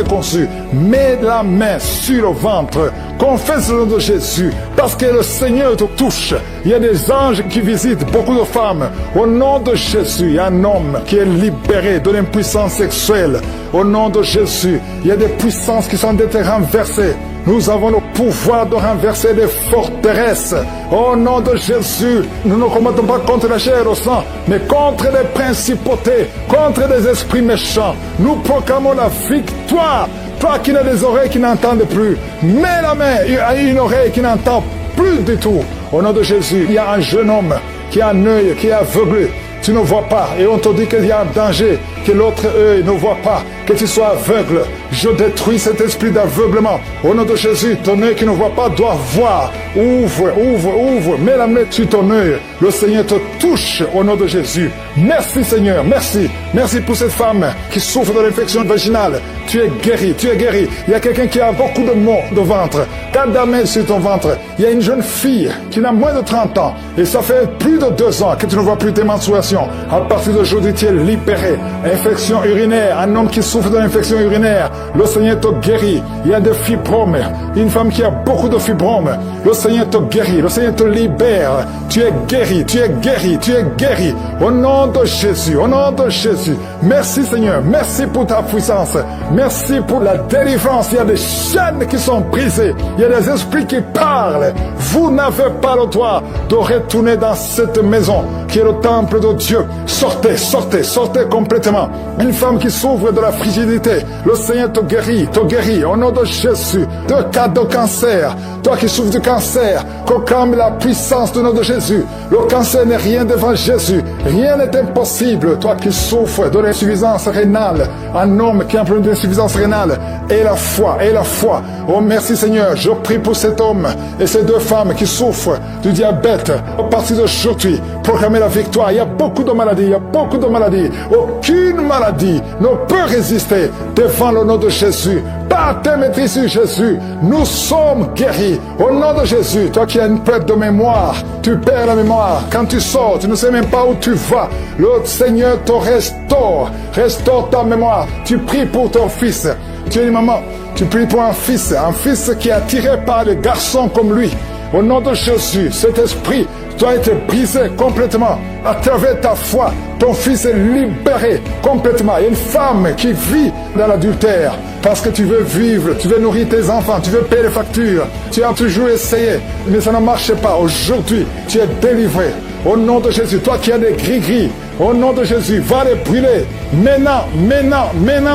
conçu. Mets la main sur le ventre, confesse le nom de Jésus, parce que le Seigneur te touche. Il y a des anges qui visitent beaucoup de femmes. Au nom de Jésus, il y a un homme qui est libéré de l'impuissance sexuelle. Au nom de Jésus, il y a des puissances qui sont d'être renversées. Nous avons le pouvoir de renverser des forteresses. Au nom de Jésus, nous ne combattons pas contre la chair et le sang, mais contre les principautés, contre les esprits méchants. Nous proclamons la victoire. Toi qui n'as des oreilles qui n'entendent plus, mets la main à une oreille qui n'entend plus du tout. Au nom de Jésus, il y a un jeune homme qui a un œil qui est aveuglé. Tu ne vois pas et on te dit qu'il y a un danger, que l'autre œil ne voit pas, que tu sois aveugle. Je détruis cet esprit d'aveuglement. Au nom de Jésus, ton œil qui ne voit pas doit voir. Ouvre. Mets la main sur ton œil. Le Seigneur te touche au nom de Jésus. Merci Seigneur, merci. Merci pour cette femme qui souffre de l'infection vaginale. Tu es guéri. Il y a quelqu'un qui a beaucoup de maux de ventre. Garde la main sur ton ventre. Il y a une jeune fille qui a moins de 30 ans. Et ça fait plus de 2 ans que tu ne vois plus tes menstruations. À partir d'aujourd'hui, tu es libéré. Infection urinaire. Un homme qui souffre de l'infection urinaire. Le Seigneur te guérit. Il y a des fibromes. Une femme qui a beaucoup de fibromes. Le Seigneur te guérit. Le Seigneur te libère. Tu es guéri. Au nom de Jésus. Merci Seigneur. Merci pour ta puissance. Merci pour la délivrance. Il y a des chaînes qui sont brisées. Il y a des esprits qui parlent. Vous n'avez pas le droit de retourner dans cette maison qui est le temple de Dieu. Sortez complètement. Une femme qui souffre de la frigidité, le Seigneur te guérit au nom de Jésus. De cas de cancer, toi qui souffres de cancer, proclame la puissance du nom de Jésus. Le cancer n'est rien devant Jésus. Rien n'est impossible. Toi qui souffres de l'insuffisance rénale, un homme qui a un problème d'insuffisance rénale, et la foi. Oh merci Seigneur, je prie pour cet homme et ces 2 femmes qui souffrent du diabète. À partir d'aujourd'hui, proclamez la victoire. Il y a beaucoup de maladies. Aucune maladie ne peut résister devant le nom de Jésus. Par tes maîtrises sur Jésus, nous sommes guéris. Au nom de Jésus, toi qui as une perte de mémoire, tu perds la mémoire. Quand tu sors, tu ne sais même pas où tu vas. Le Seigneur te restaure ta mémoire. Tu pries pour ton fils. Tu es une maman, tu pries pour un fils qui est attiré par des garçons comme lui. Au nom de Jésus, cet esprit doit être brisé complètement. À travers ta foi, ton fils est libéré complètement. Il y a une femme qui vit dans l'adultère parce que tu veux vivre, tu veux nourrir tes enfants, tu veux payer les factures. Tu as toujours essayé, mais ça ne marche pas. Aujourd'hui, tu es délivré. Au nom de Jésus, toi qui as des gris-gris, au nom de Jésus, va les brûler. Maintenant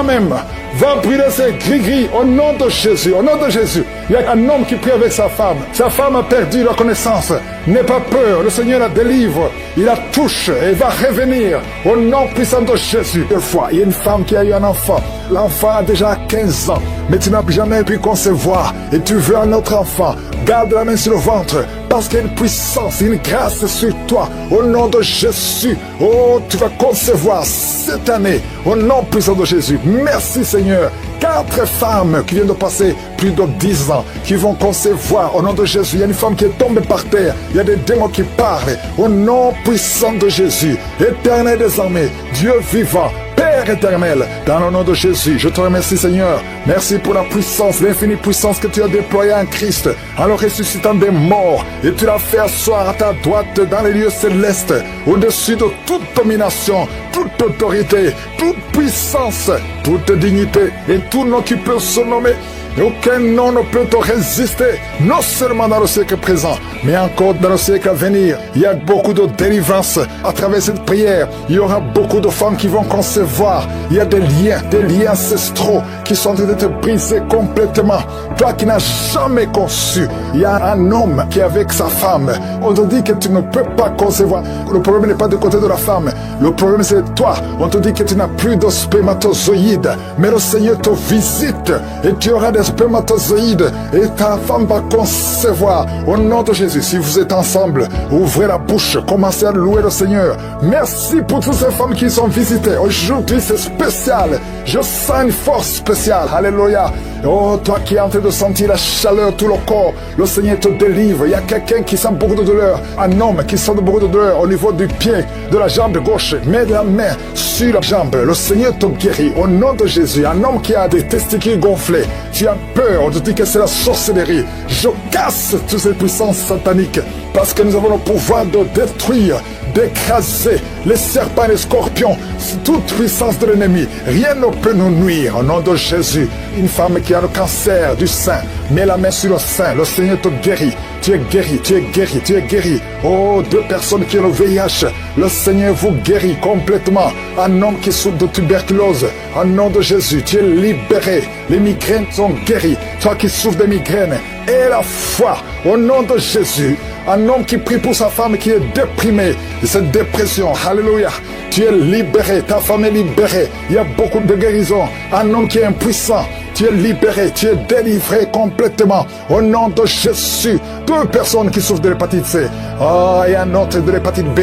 même. Va brûler ces gris-gris au nom de Jésus. Il y a un homme qui prie avec sa femme. Sa femme a perdu la connaissance. N'aie pas peur, le Seigneur la délivre. Il la touche et va revenir au nom puissant de Jésus. Une fois, il y a une femme qui a eu un enfant. L'enfant a déjà 15 ans, mais tu n'as jamais pu concevoir et tu veux un autre enfant. Garde la main sur le ventre parce qu'il y a une puissance, une grâce sur toi. Au nom de Jésus, oh, tu vas concevoir cette année au nom puissant de Jésus. Merci Seigneur. 4 femmes qui viennent de passer plus de 10 ans, qui vont concevoir au nom de Jésus. Il y a une femme qui est tombée par terre. Il y a des démons qui parlent au nom puissant de Jésus. Éternel des armées, Dieu vivant, Père éternel, dans le nom de Jésus, je te remercie Seigneur. Merci pour la puissance, l'infinie puissance que tu as déployée en Christ, en le ressuscitant des morts. Et tu l'as fait asseoir à ta droite dans les lieux célestes, au-dessus de toute domination, toute autorité, toute puissance, toute dignité et tout nom qui peut se nommer. Et aucun nom ne peut te résister, non seulement dans le siècle présent, mais encore dans le siècle à venir. Il y a beaucoup de délivrance à travers cette prière. Il y aura beaucoup de femmes qui vont concevoir. Il y a des liens ancestraux qui sont en train d'être brisés complètement. Toi qui n'as jamais conçu, il y a un homme qui est avec sa femme. On te dit que tu ne peux pas concevoir. Le problème n'est pas du côté de la femme. Le problème c'est toi. On te dit que tu n'as plus de spermatozoïdes. Mais le Seigneur te visite et tu auras des des spermatozoïdes et ta femme va concevoir. Au nom de Jésus, si vous êtes ensemble, ouvrez la bouche, commencez à louer le Seigneur. Merci pour toutes ces femmes qui sont visitées. Aujourd'hui, c'est spécial. Je sens une force spéciale. Alléluia. Oh, toi qui es en train de sentir la chaleur, tout le corps, le Seigneur te délivre. Il y a quelqu'un qui sent beaucoup de douleur. Un homme qui sent beaucoup de douleur au niveau du pied, de la jambe gauche. Mets la main sur la jambe. Le Seigneur te guérit. Au nom de Jésus, un homme qui a des testicules gonflés, tu as peur, on te dit que c'est la sorcellerie. Je casse toutes ces puissances sataniques parce que nous avons le pouvoir de détruire, d'écraser les serpents et les scorpions, toute puissance de l'ennemi. Rien ne peut nous nuire. Au nom de Jésus, une femme qui a le cancer du sein, mets la main sur le sein, le Seigneur te guérit. Tu es guéri, tu es guéri, tu es guéri. Oh, 2 personnes qui ont le VIH, le Seigneur vous guérit complètement. Un homme qui souffre de tuberculose, au nom de Jésus, tu es libéré. Les migraines sont guéries. Toi qui souffres de migraines, aie la foi, au nom de Jésus. Un homme qui prie pour sa femme qui est déprimée de cette dépression, alléluia. Tu es libéré, ta femme est libérée. Il y a beaucoup de guérison. Un homme qui est impuissant, tu es libéré, tu es délivré complètement. Au nom de Jésus, 2 personnes qui souffrent de l'hépatite C. Oh, et un autre de l'hépatite B.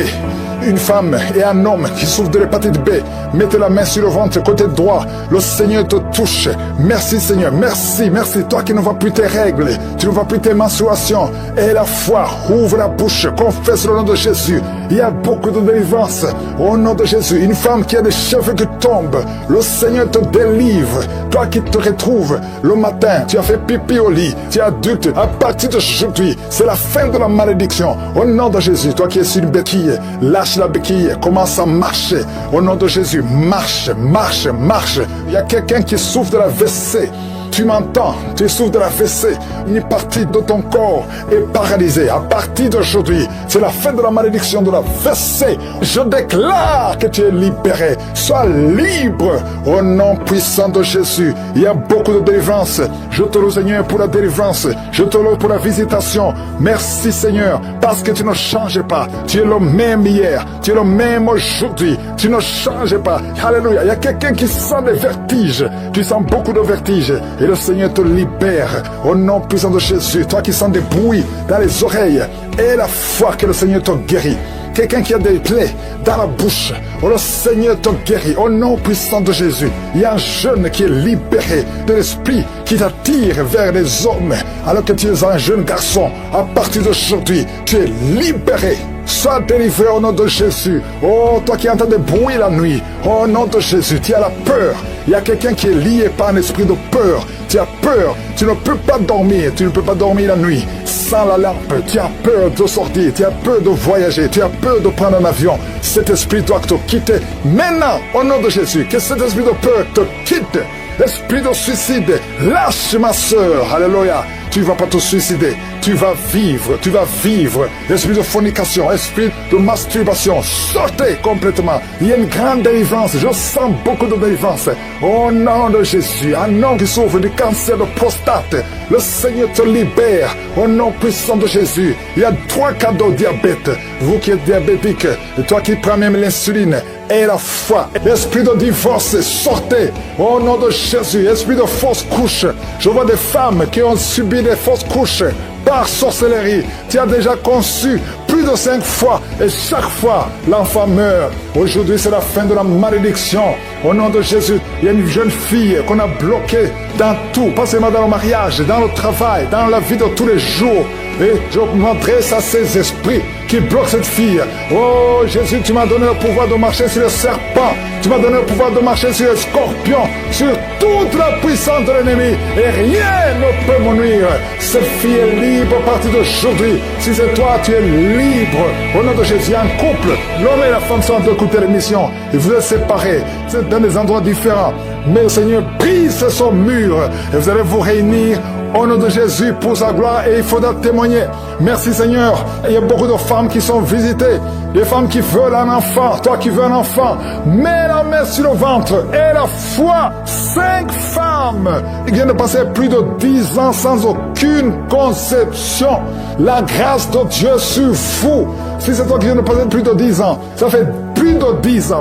Une femme et un homme qui souffrent de l'hépatite B. Mettez la main sur le ventre, côté droit. Le Seigneur te touche. Merci Seigneur, merci, merci. Toi qui ne vois plus tes règles, tu ne vois plus tes menstruations. Et la foi, ouvre la bouche, confesse le nom de Jésus. Il y a beaucoup de délivrance. Au nom de Jésus, une femme qui a des cheveux qui tombent, le Seigneur te délivre. Toi qui te retrouves le matin, tu as fait pipi au lit, tu es adulte. À partir d'aujourd'hui, c'est la fin de la malédiction. Au nom de Jésus, toi qui es sur une béquille, lâche la béquille, commence à marcher. Au nom de Jésus, marche, marche, marche. Il y a quelqu'un qui souffre de la WC. Tu m'entends, tu souffres de la fessée, une partie de ton corps est paralysée. À partir d'aujourd'hui, c'est la fin de la malédiction de la fessée. Je déclare que tu es libéré. Sois libre au nom puissant de Jésus. Il y a beaucoup de délivrance. Je te loue Seigneur pour la délivrance. Je te loue pour la visitation. Merci Seigneur, parce que tu ne changes pas. Tu es le même hier, tu es le même aujourd'hui. Tu ne changes pas. Alléluia. Il y a quelqu'un qui sent des vertiges. Tu sens beaucoup de vertiges. Et le Seigneur te libère au nom puissant de Jésus. Toi qui sens des bruits dans les oreilles, et la foi que le Seigneur te guérit. Quelqu'un qui a des plaies dans la bouche, oh, le Seigneur te guérit au nom puissant de Jésus. Il y a un jeune qui est libéré de l'esprit qui t'attire vers les hommes alors que tu es un jeune garçon. À partir d'aujourd'hui, tu es libéré. Sois délivré au nom de Jésus. Oh, toi qui entends des bruits la nuit, au nom de Jésus, tu as la peur. Il y a quelqu'un qui est lié par un esprit de peur. Tu as peur, tu ne peux pas dormir, tu ne peux pas dormir la nuit sans la lampe. Tu as peur de sortir, tu as peur de voyager, tu as peur de prendre un avion. Cet esprit doit te quitter maintenant, au nom de Jésus. Que cet esprit de peur te quitte. Esprit de suicide, lâche ma soeur, alléluia. Tu ne vas pas te suicider, tu vas vivre, tu vas vivre. Esprit de fornication, esprit de masturbation, sortez complètement. Il y a une grande délivrance, je sens beaucoup de délivrance. Au nom de Jésus, un homme qui souffre du cancer de prostate, le Seigneur te libère. Au nom puissant de Jésus, il y a 3 cadeaux diabète. Vous qui êtes diabétique, et toi qui prends même l'insuline, et la foi, esprit de divorce, sortez au nom de Jésus. Esprit de fausse couche, je vois des femmes qui ont subi des fausses couches par sorcellerie. Tu as déjà conçu plus de 5 fois et chaque fois l'enfant meurt. Aujourd'hui c'est la fin de la malédiction. Au nom de Jésus, il y a une jeune fille qu'on a bloquée dans tout, pas seulement dans le mariage, dans le travail, dans la vie de tous les jours. Et je m'adresse à ces esprits qui bloquent cette fille. Oh Jésus, tu m'as donné le pouvoir de marcher sur les serpents. Tu m'as donné le pouvoir de marcher sur les scorpions, sur toute la puissance de l'ennemi. Et rien ne peut me nuire. Cette fille est libre à partir d'aujourd'hui. Si c'est toi, tu es libre. Au nom de Jésus, un couple, l'homme et la femme sont en train d'écouter l'émission. Et vous êtes séparés. Vous êtes dans des endroits différents. Mais le Seigneur brise son mur. Et vous allez vous réunir au nom de Jésus pour sa gloire, et il faudra témoigner. Merci Seigneur. Il y a beaucoup de femmes qui sont visitées, des femmes qui veulent un enfant. Toi qui veux un enfant, mets la main sur le ventre et la foi. 5 femmes qui viennent de passer plus de 10 ans sans aucun aucune conception. La grâce de Dieu sur vous. Si c'est toi qui viens de passer plus de 10 ans, ça fait plus de 10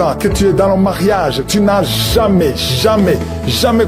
ans que tu es dans le mariage, tu n'as jamais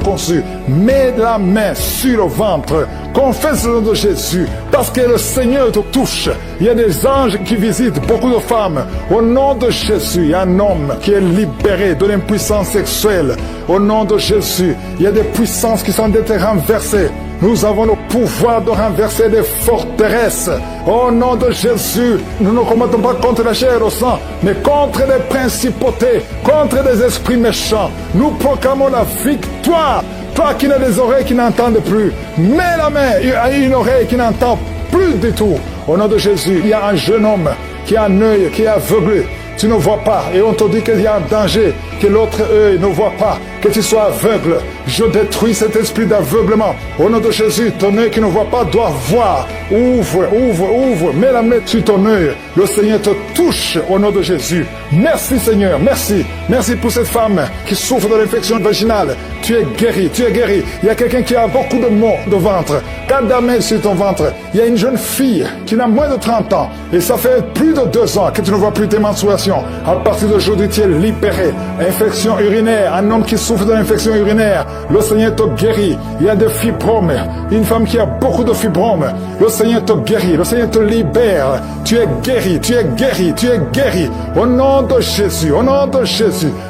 conçu. Mets la main sur le ventre, confesse le nom de Jésus, parce que le Seigneur te touche. Il y a des anges qui visitent beaucoup de femmes. Au nom de Jésus, il y a un homme qui est libéré de l'impuissance sexuelle. Au nom de Jésus, il y a des puissances qui sont d'être renversées. Nous avons le pouvoir de renverser des forteresses. Au nom de Jésus, nous ne combattons pas contre la chair et le sang, mais contre les principautés, contre les esprits méchants. Nous proclamons la victoire. Toi qui n'as des oreilles qui n'entendent plus, mets la main à une oreille qui n'entend plus du tout. Au nom de Jésus, il y a un jeune homme qui a un œil qui est aveuglé. Tu ne vois pas et on te dit qu'il y a un danger, que l'autre œil ne voit pas, que tu sois aveugle. Je détruis cet esprit d'aveuglement. Au nom de Jésus, ton œil qui ne voit pas doit voir. Ouvre, mets la main sur ton œil. Le Seigneur te touche au nom de Jésus. Merci Seigneur, merci pour cette femme qui souffre de l'infection vaginale. Tu es guéri. Il y a quelqu'un qui a beaucoup de maux de ventre. Garde la main sur ton ventre. Il y a une jeune fille qui n'a moins de 30 ans et ça fait plus de 2 ans que tu ne vois plus tes menstruations. À partir d'aujourd'hui, tu es libéré. Infection urinaire, un homme qui souffre de l'infection urinaire, le Seigneur te guérit. Il y a des fibromes, une femme qui a beaucoup de fibromes, le Seigneur te guérit, le Seigneur te libère. Tu es guéri. Au nom de Jésus,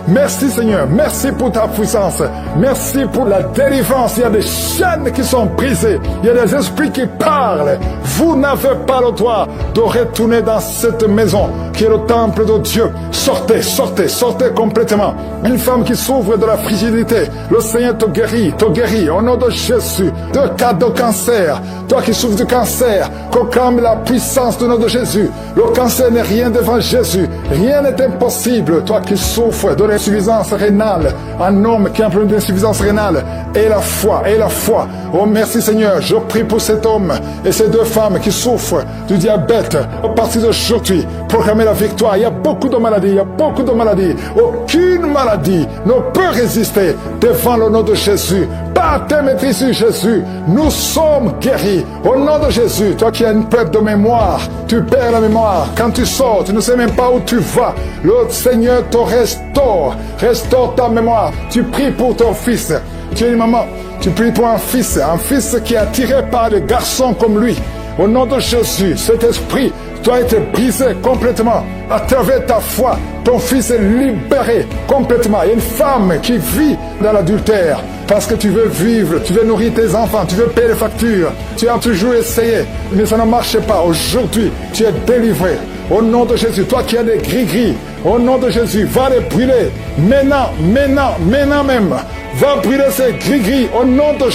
merci Seigneur, merci pour ta puissance, merci pour la délivrance. Il y a des chaînes qui sont brisées, il y a des esprits qui parlent. Vous n'avez pas le droit de retourner dans cette maison qui est le temple de Dieu. Sortez complètement. Une femme qui souffre de la frigidité, le Seigneur te guérit, au nom de Jésus. De cas de cancer, toi qui souffres du cancer, proclame la puissance du nom de Jésus. Le cancer n'est rien devant Jésus, rien n'est impossible. Toi qui souffres de l'insuffisance rénale, un homme qui a un problème d'insuffisance rénale, et la foi. Oh merci Seigneur, je prie pour cet homme et ces 2 femmes qui souffrent du diabète. À partir d'aujourd'hui, proclamez la victoire. Il y a beaucoup de maladies. Aucune maladie ne peut résister devant le nom de Jésus. Par tes maîtrises sur Jésus, nous sommes guéris. Au nom de Jésus, toi qui as une perte de mémoire, tu perds la mémoire. Quand tu sors, tu ne sais même pas où tu vas. Le Seigneur te restaure ta mémoire. Tu pries pour ton fils. Tu es une maman, tu pries pour un fils qui est attiré par des garçons comme lui. Au nom de Jésus, cet esprit doit être brisé complètement. À travers ta foi, ton fils est libéré complètement. Il y a une femme qui vit dans l'adultère parce que tu veux vivre, tu veux nourrir tes enfants, tu veux payer les factures. Tu as toujours essayé, mais ça ne marche pas. Aujourd'hui, tu es délivré. Au nom de Jésus, toi qui as des gris-gris, au nom de Jésus, va les brûler. Maintenant même. Va brûler ces gris-gris au nom de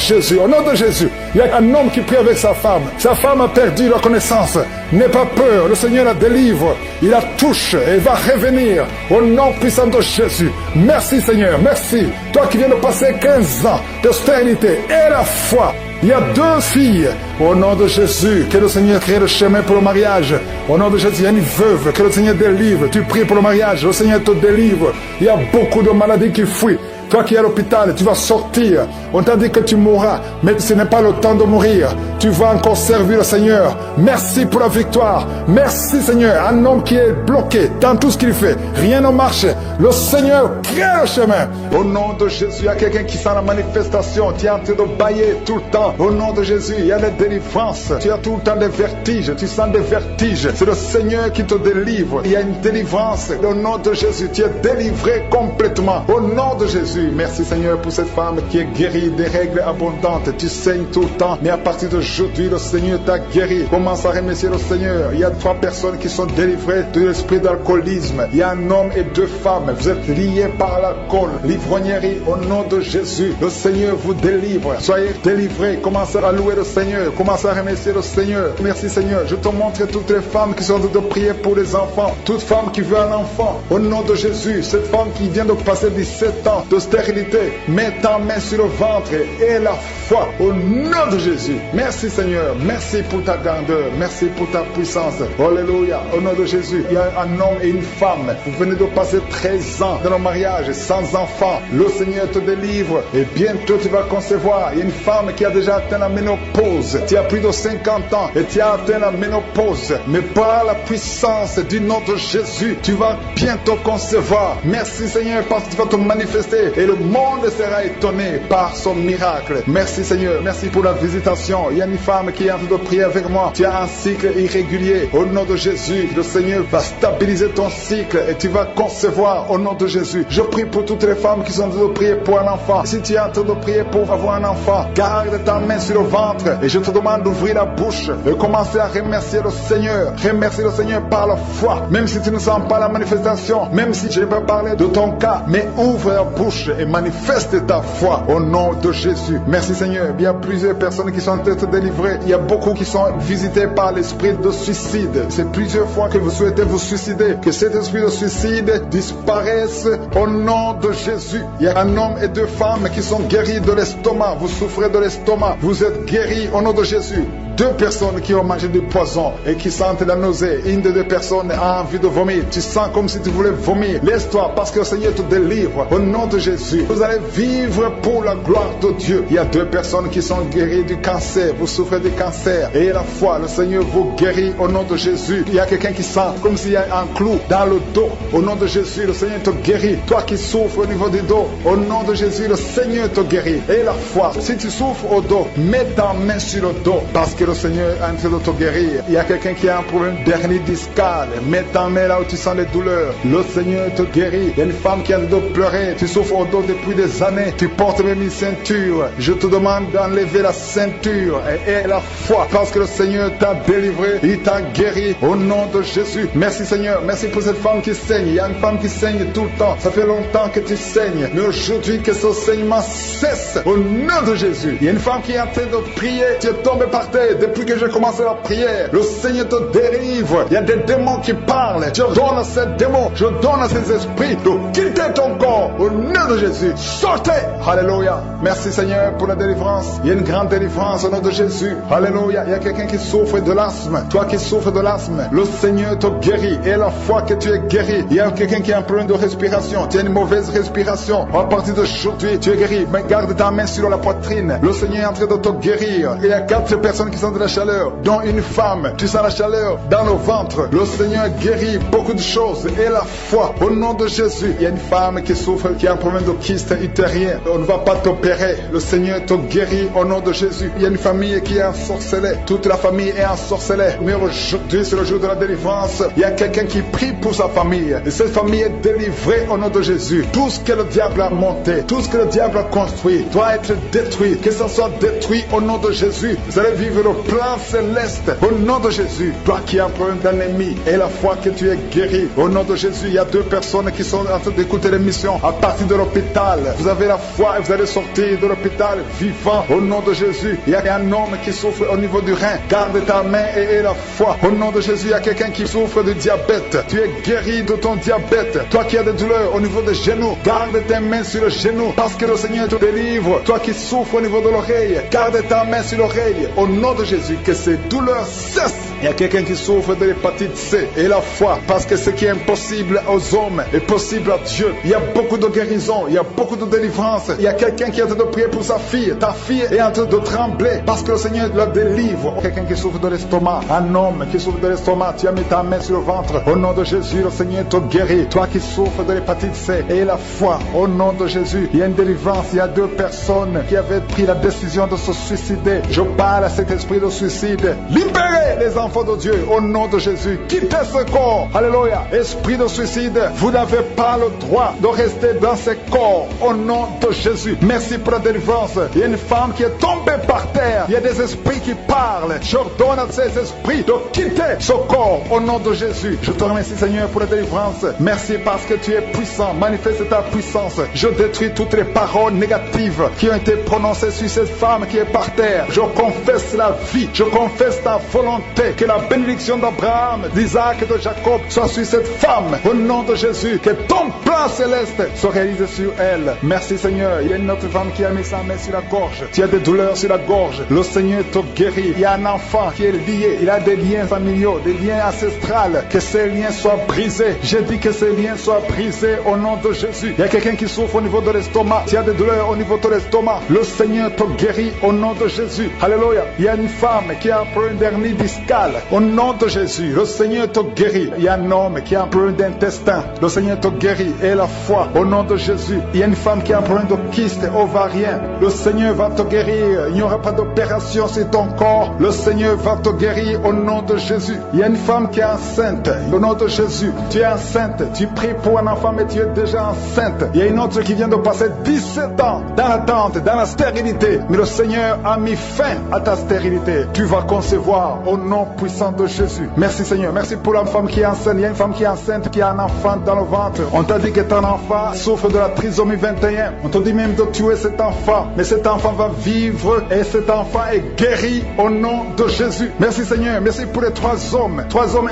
Jésus. Il y a un homme qui prie avec sa femme. Sa femme a perdu la connaissance. N'aie pas peur, le Seigneur la délivre. Il la touche et va revenir au nom puissant de Jésus. Merci Seigneur, merci. Toi qui viens de passer 15 ans de stérilité et la foi. Il y a 2 filles. Au nom de Jésus, que le Seigneur crée le chemin pour le mariage. Au nom de Jésus, il y a une veuve, que le Seigneur délivre. Tu pries pour le mariage, le Seigneur te délivre. Il y a beaucoup de maladies qui fuient. Toi qui es à l'hôpital, tu vas sortir. On t'a dit que tu mourras, mais ce n'est pas le temps de mourir. Tu vas encore servir le Seigneur. Merci pour la victoire. Merci Seigneur. Un homme qui est bloqué dans tout ce qu'il fait. Rien ne marche. Le Seigneur crée le chemin. Au nom de Jésus, il y a quelqu'un qui sent la manifestation. Tu es en train de bailler tout le temps. Au nom de Jésus, il y a des délivrances. Tu as tout le temps des vertiges. Tu sens des vertiges. C'est le Seigneur qui te délivre. Il y a une délivrance. Au nom de Jésus, tu es délivré complètement. Au nom de Jésus. Merci Seigneur pour cette femme qui est guérie des règles abondantes. Tu saignes tout le temps, mais à partir d'aujourd'hui, le Seigneur t'a guéri. Commence à remercier le Seigneur. Il y a 3 personnes qui sont délivrées de l'esprit d'alcoolisme. Il y a un homme et 2 femmes. Vous êtes liés par l'alcool, l'ivrognerie. Au nom de Jésus, le Seigneur vous délivre. Soyez délivrés. Commencez à louer le Seigneur. Commencez à remercier le Seigneur. Merci Seigneur. Je te montre toutes les femmes qui sont en train de prier pour les enfants. Toute femme qui veut un enfant. Au nom de Jésus, cette femme qui vient de passer 17 ans de stérilité. Mets ta main sur le ventre et la foi au nom de Jésus. Merci Seigneur, merci pour ta grandeur, merci pour ta puissance. Alléluia, au nom de Jésus. Il y a un homme et une femme. Vous venez de passer 13 ans dans le mariage sans enfant. Le Seigneur te délivre et bientôt tu vas concevoir. Il y a une femme qui a déjà atteint la ménopause. Tu as plus de 50 ans et tu as atteint la ménopause. Mais par la puissance du nom de Jésus, tu vas bientôt concevoir. Merci Seigneur parce que tu vas te manifester et le monde sera étonné par son miracle. Merci Seigneur, merci pour la visitation. Il y a une femme qui est en train de prier avec moi. Tu as un cycle irrégulier. Au nom de Jésus, le Seigneur va stabiliser ton cycle et tu vas concevoir au nom de Jésus. Je prie pour toutes les femmes qui sont en train de prier pour un enfant. Si tu es en train de prier pour avoir un enfant, garde ta main sur le ventre et je te demande d'ouvrir la bouche et commencer à remercier le Seigneur. Remercier le Seigneur par la foi. Même si tu ne sens pas la manifestation, même si je ne vais pas parler de ton cas, mais ouvre la bouche et manifeste ta foi au nom de Jésus. Merci Seigneur. Il y a plusieurs personnes qui sont en train de délivrer. Il y a beaucoup qui sont visités par l'esprit de suicide. C'est plusieurs fois que vous souhaitez vous suicider. Que cet esprit de suicide disparaisse au nom de Jésus. Il y a un homme et deux femmes qui sont guéris de l'estomac. Vous souffrez de l'estomac. Vous êtes guéris au nom de Jésus. Deux personnes qui ont mangé du poison et qui sentent la nausée. Une des deux personnes a envie de vomir. Tu sens comme si tu voulais vomir. Laisse-toi parce que le Seigneur te délivre. Au nom de Jésus, vous allez vivre pour la gloire de Dieu. Il y a deux personnes qui sont guéries du cancer. Vous souffrez du cancer. Et la foi, le Seigneur vous guérit au nom de Jésus. Il y a quelqu'un qui sent comme s'il y a un clou dans le dos. Au nom de Jésus, le Seigneur te guérit. Toi qui souffres au niveau du dos, au nom de Jésus, le Seigneur te guérit. Et la foi, si tu souffres au dos, mets ta main sur le dos parce que le Seigneur est en train de te guérir. Il y a quelqu'un qui a un problème d'hernie discale. Mets ta main là où tu sens les douleurs. Le Seigneur te guérit. Il y a une femme qui a le dos pleurer. Tu souffres au dos depuis des années. Tu portes même une ceinture. Je te demande d'enlever la ceinture et la foi parce que le Seigneur t'a délivré. Il t'a guéri au nom de Jésus. Merci Seigneur. Merci pour cette femme qui saigne. Il y a une femme qui saigne tout le temps. Ça fait longtemps que tu saignes. Mais aujourd'hui que ce saignement cesse au nom de Jésus. Il y a une femme qui est en train de prier. Tu es tombé par terre depuis que j'ai commencé la prière. Le Seigneur te délivre. Il y a des démons qui parlent. Je donne à ces démons, je donne à ces esprits de quitter ton corps au nom de Jésus. Sortez. Alléluia. Merci Seigneur pour la délivrance. Il y a une grande délivrance au nom de Jésus. Alléluia. Il y a quelqu'un qui souffre de l'asthme. Toi qui souffres de l'asthme, le Seigneur te guérit. Et la foi que tu es guéri. Il y a quelqu'un qui a un problème de respiration. Tu as une mauvaise respiration. À partir d'aujourd'hui, tu es guéri. Mais garde ta main sur la poitrine. Le Seigneur est en train de te guérir. Il y a 4 personnes qui sont de la chaleur, dont une femme. Tu sens la chaleur dans le ventre. Le Seigneur guérit beaucoup de choses. Et la foi, au nom de Jésus. Il y a une femme qui souffre, qui a un problème de kyste utérien. On ne va pas t'opérer. Le Seigneur te guérit au nom de Jésus. Il y a une famille qui est ensorcelée. Toute la famille est ensorcelée. Mais aujourd'hui, c'est le jour de la délivrance. Il y a quelqu'un qui prie pour sa famille. Et cette famille est délivrée au nom de Jésus. Tout ce que le diable a monté, tout ce que le diable a construit, doit être détruit. Que ça soit détruit au nom de Jésus. Vous allez vivre le plan céleste au nom de Jésus. Toi qui as un problème d'ennemi et la foi que tu es guéri au nom de Jésus. Il y a 2 personnes qui sont en train d'écouter l'émission à partir de l'hôpital. Vous avez la foi et vous allez sortir de l'hôpital vivant au nom de Jésus. Il y a un homme qui souffre au niveau du rein. Garde ta main et la foi au nom de Jésus. Il y a quelqu'un qui souffre de diabète. Tu es guéri de ton diabète. Toi qui as des douleurs au niveau des genoux, garde tes mains sur le genou parce que le Seigneur te délivre. Toi qui souffres au niveau de l'oreille, garde ta main sur l'oreille au nom de Jésus. Que ces douleurs cessent. Il y a quelqu'un qui souffre de l'hépatite C et la foi parce que ce qui est impossible aux hommes est possible à Dieu. Il y a beaucoup de guérison, il y a beaucoup de délivrance. Il y a quelqu'un qui est en train de prier pour sa fille. Ta fille est en train de trembler parce que le Seigneur la délivre. Quelqu'un qui souffre de l'estomac, un homme qui souffre de l'estomac, tu as mis ta main sur le ventre. Au nom de Jésus, le Seigneur te guérit. Toi qui souffres de l'hépatite C et la foi, au nom de Jésus, il y a une délivrance. Il y a 2 personnes qui avaient pris la décision de se suicider. Je parle à cet esprit de suicide. Libérez les enfants de Dieu au nom de Jésus. Quittez ce corps. Alléluia. Esprit de suicide, vous n'avez pas le droit de rester dans ce corps au nom de Jésus. Merci pour la délivrance. Il y a une femme qui est tombée par terre. Il y a des esprits qui parlent. J'ordonne à ces esprits de quitter ce corps au nom de Jésus. Je te remercie Seigneur pour la délivrance. Merci parce que tu es puissant. Manifeste ta puissance. Je détruis toutes les paroles négatives qui ont été prononcées sur cette femme qui est par terre. Je confesse la vie. Je confesse ta volonté volonté, que la bénédiction d'Abraham, d'Isaac et de Jacob soit sur cette femme. Au nom de Jésus, que ton plan céleste soit réalisé sur elle. Merci Seigneur. Il y a une autre femme qui a mis sa main sur la gorge. Tu as des douleurs sur la gorge. Le Seigneur te guérit. Il y a un enfant qui est lié. Il a des liens familiaux, des liens ancestrales. Que ces liens soient brisés. Je dis que ces liens soient brisés au nom de Jésus. Il y a quelqu'un qui souffre au niveau de l'estomac. Tu as des douleurs au niveau de l'estomac. Le Seigneur te guérit au nom de Jésus. Alléluia. Il y a une femme qui a un problème d'hernie discale. Au nom de Jésus, le Seigneur te guérit. Il y a un homme qui a un problème d'intestin. Le Seigneur te guérit. Et la foi, au nom de Jésus. Il y a une femme qui a un problème de kyste ovarien. Le Seigneur va te guérir. Il n'y aura pas d'opération sur ton corps. Le Seigneur va te guérir au nom de Jésus. Il y a une femme qui est enceinte. Au nom de Jésus, tu es enceinte. Tu pries pour un enfant, mais tu es déjà enceinte. Il y a une autre qui vient de passer 17 ans dans l'attente, dans la stérilité. Mais le Seigneur a mis fin à ta stérilité. Tu vas concevoir au nom puissant de Jésus. Merci Seigneur. Merci pour la femme qui est enceinte. Il y a une femme qui est enceinte, qui a un enfant dans le ventre. On t'a dit que ton enfant souffre de la trisomie 21. On t'a dit même de tuer cet enfant. Mais cet enfant va vivre et cet enfant est guéri au nom de Jésus. Merci Seigneur. Merci pour les 3 hommes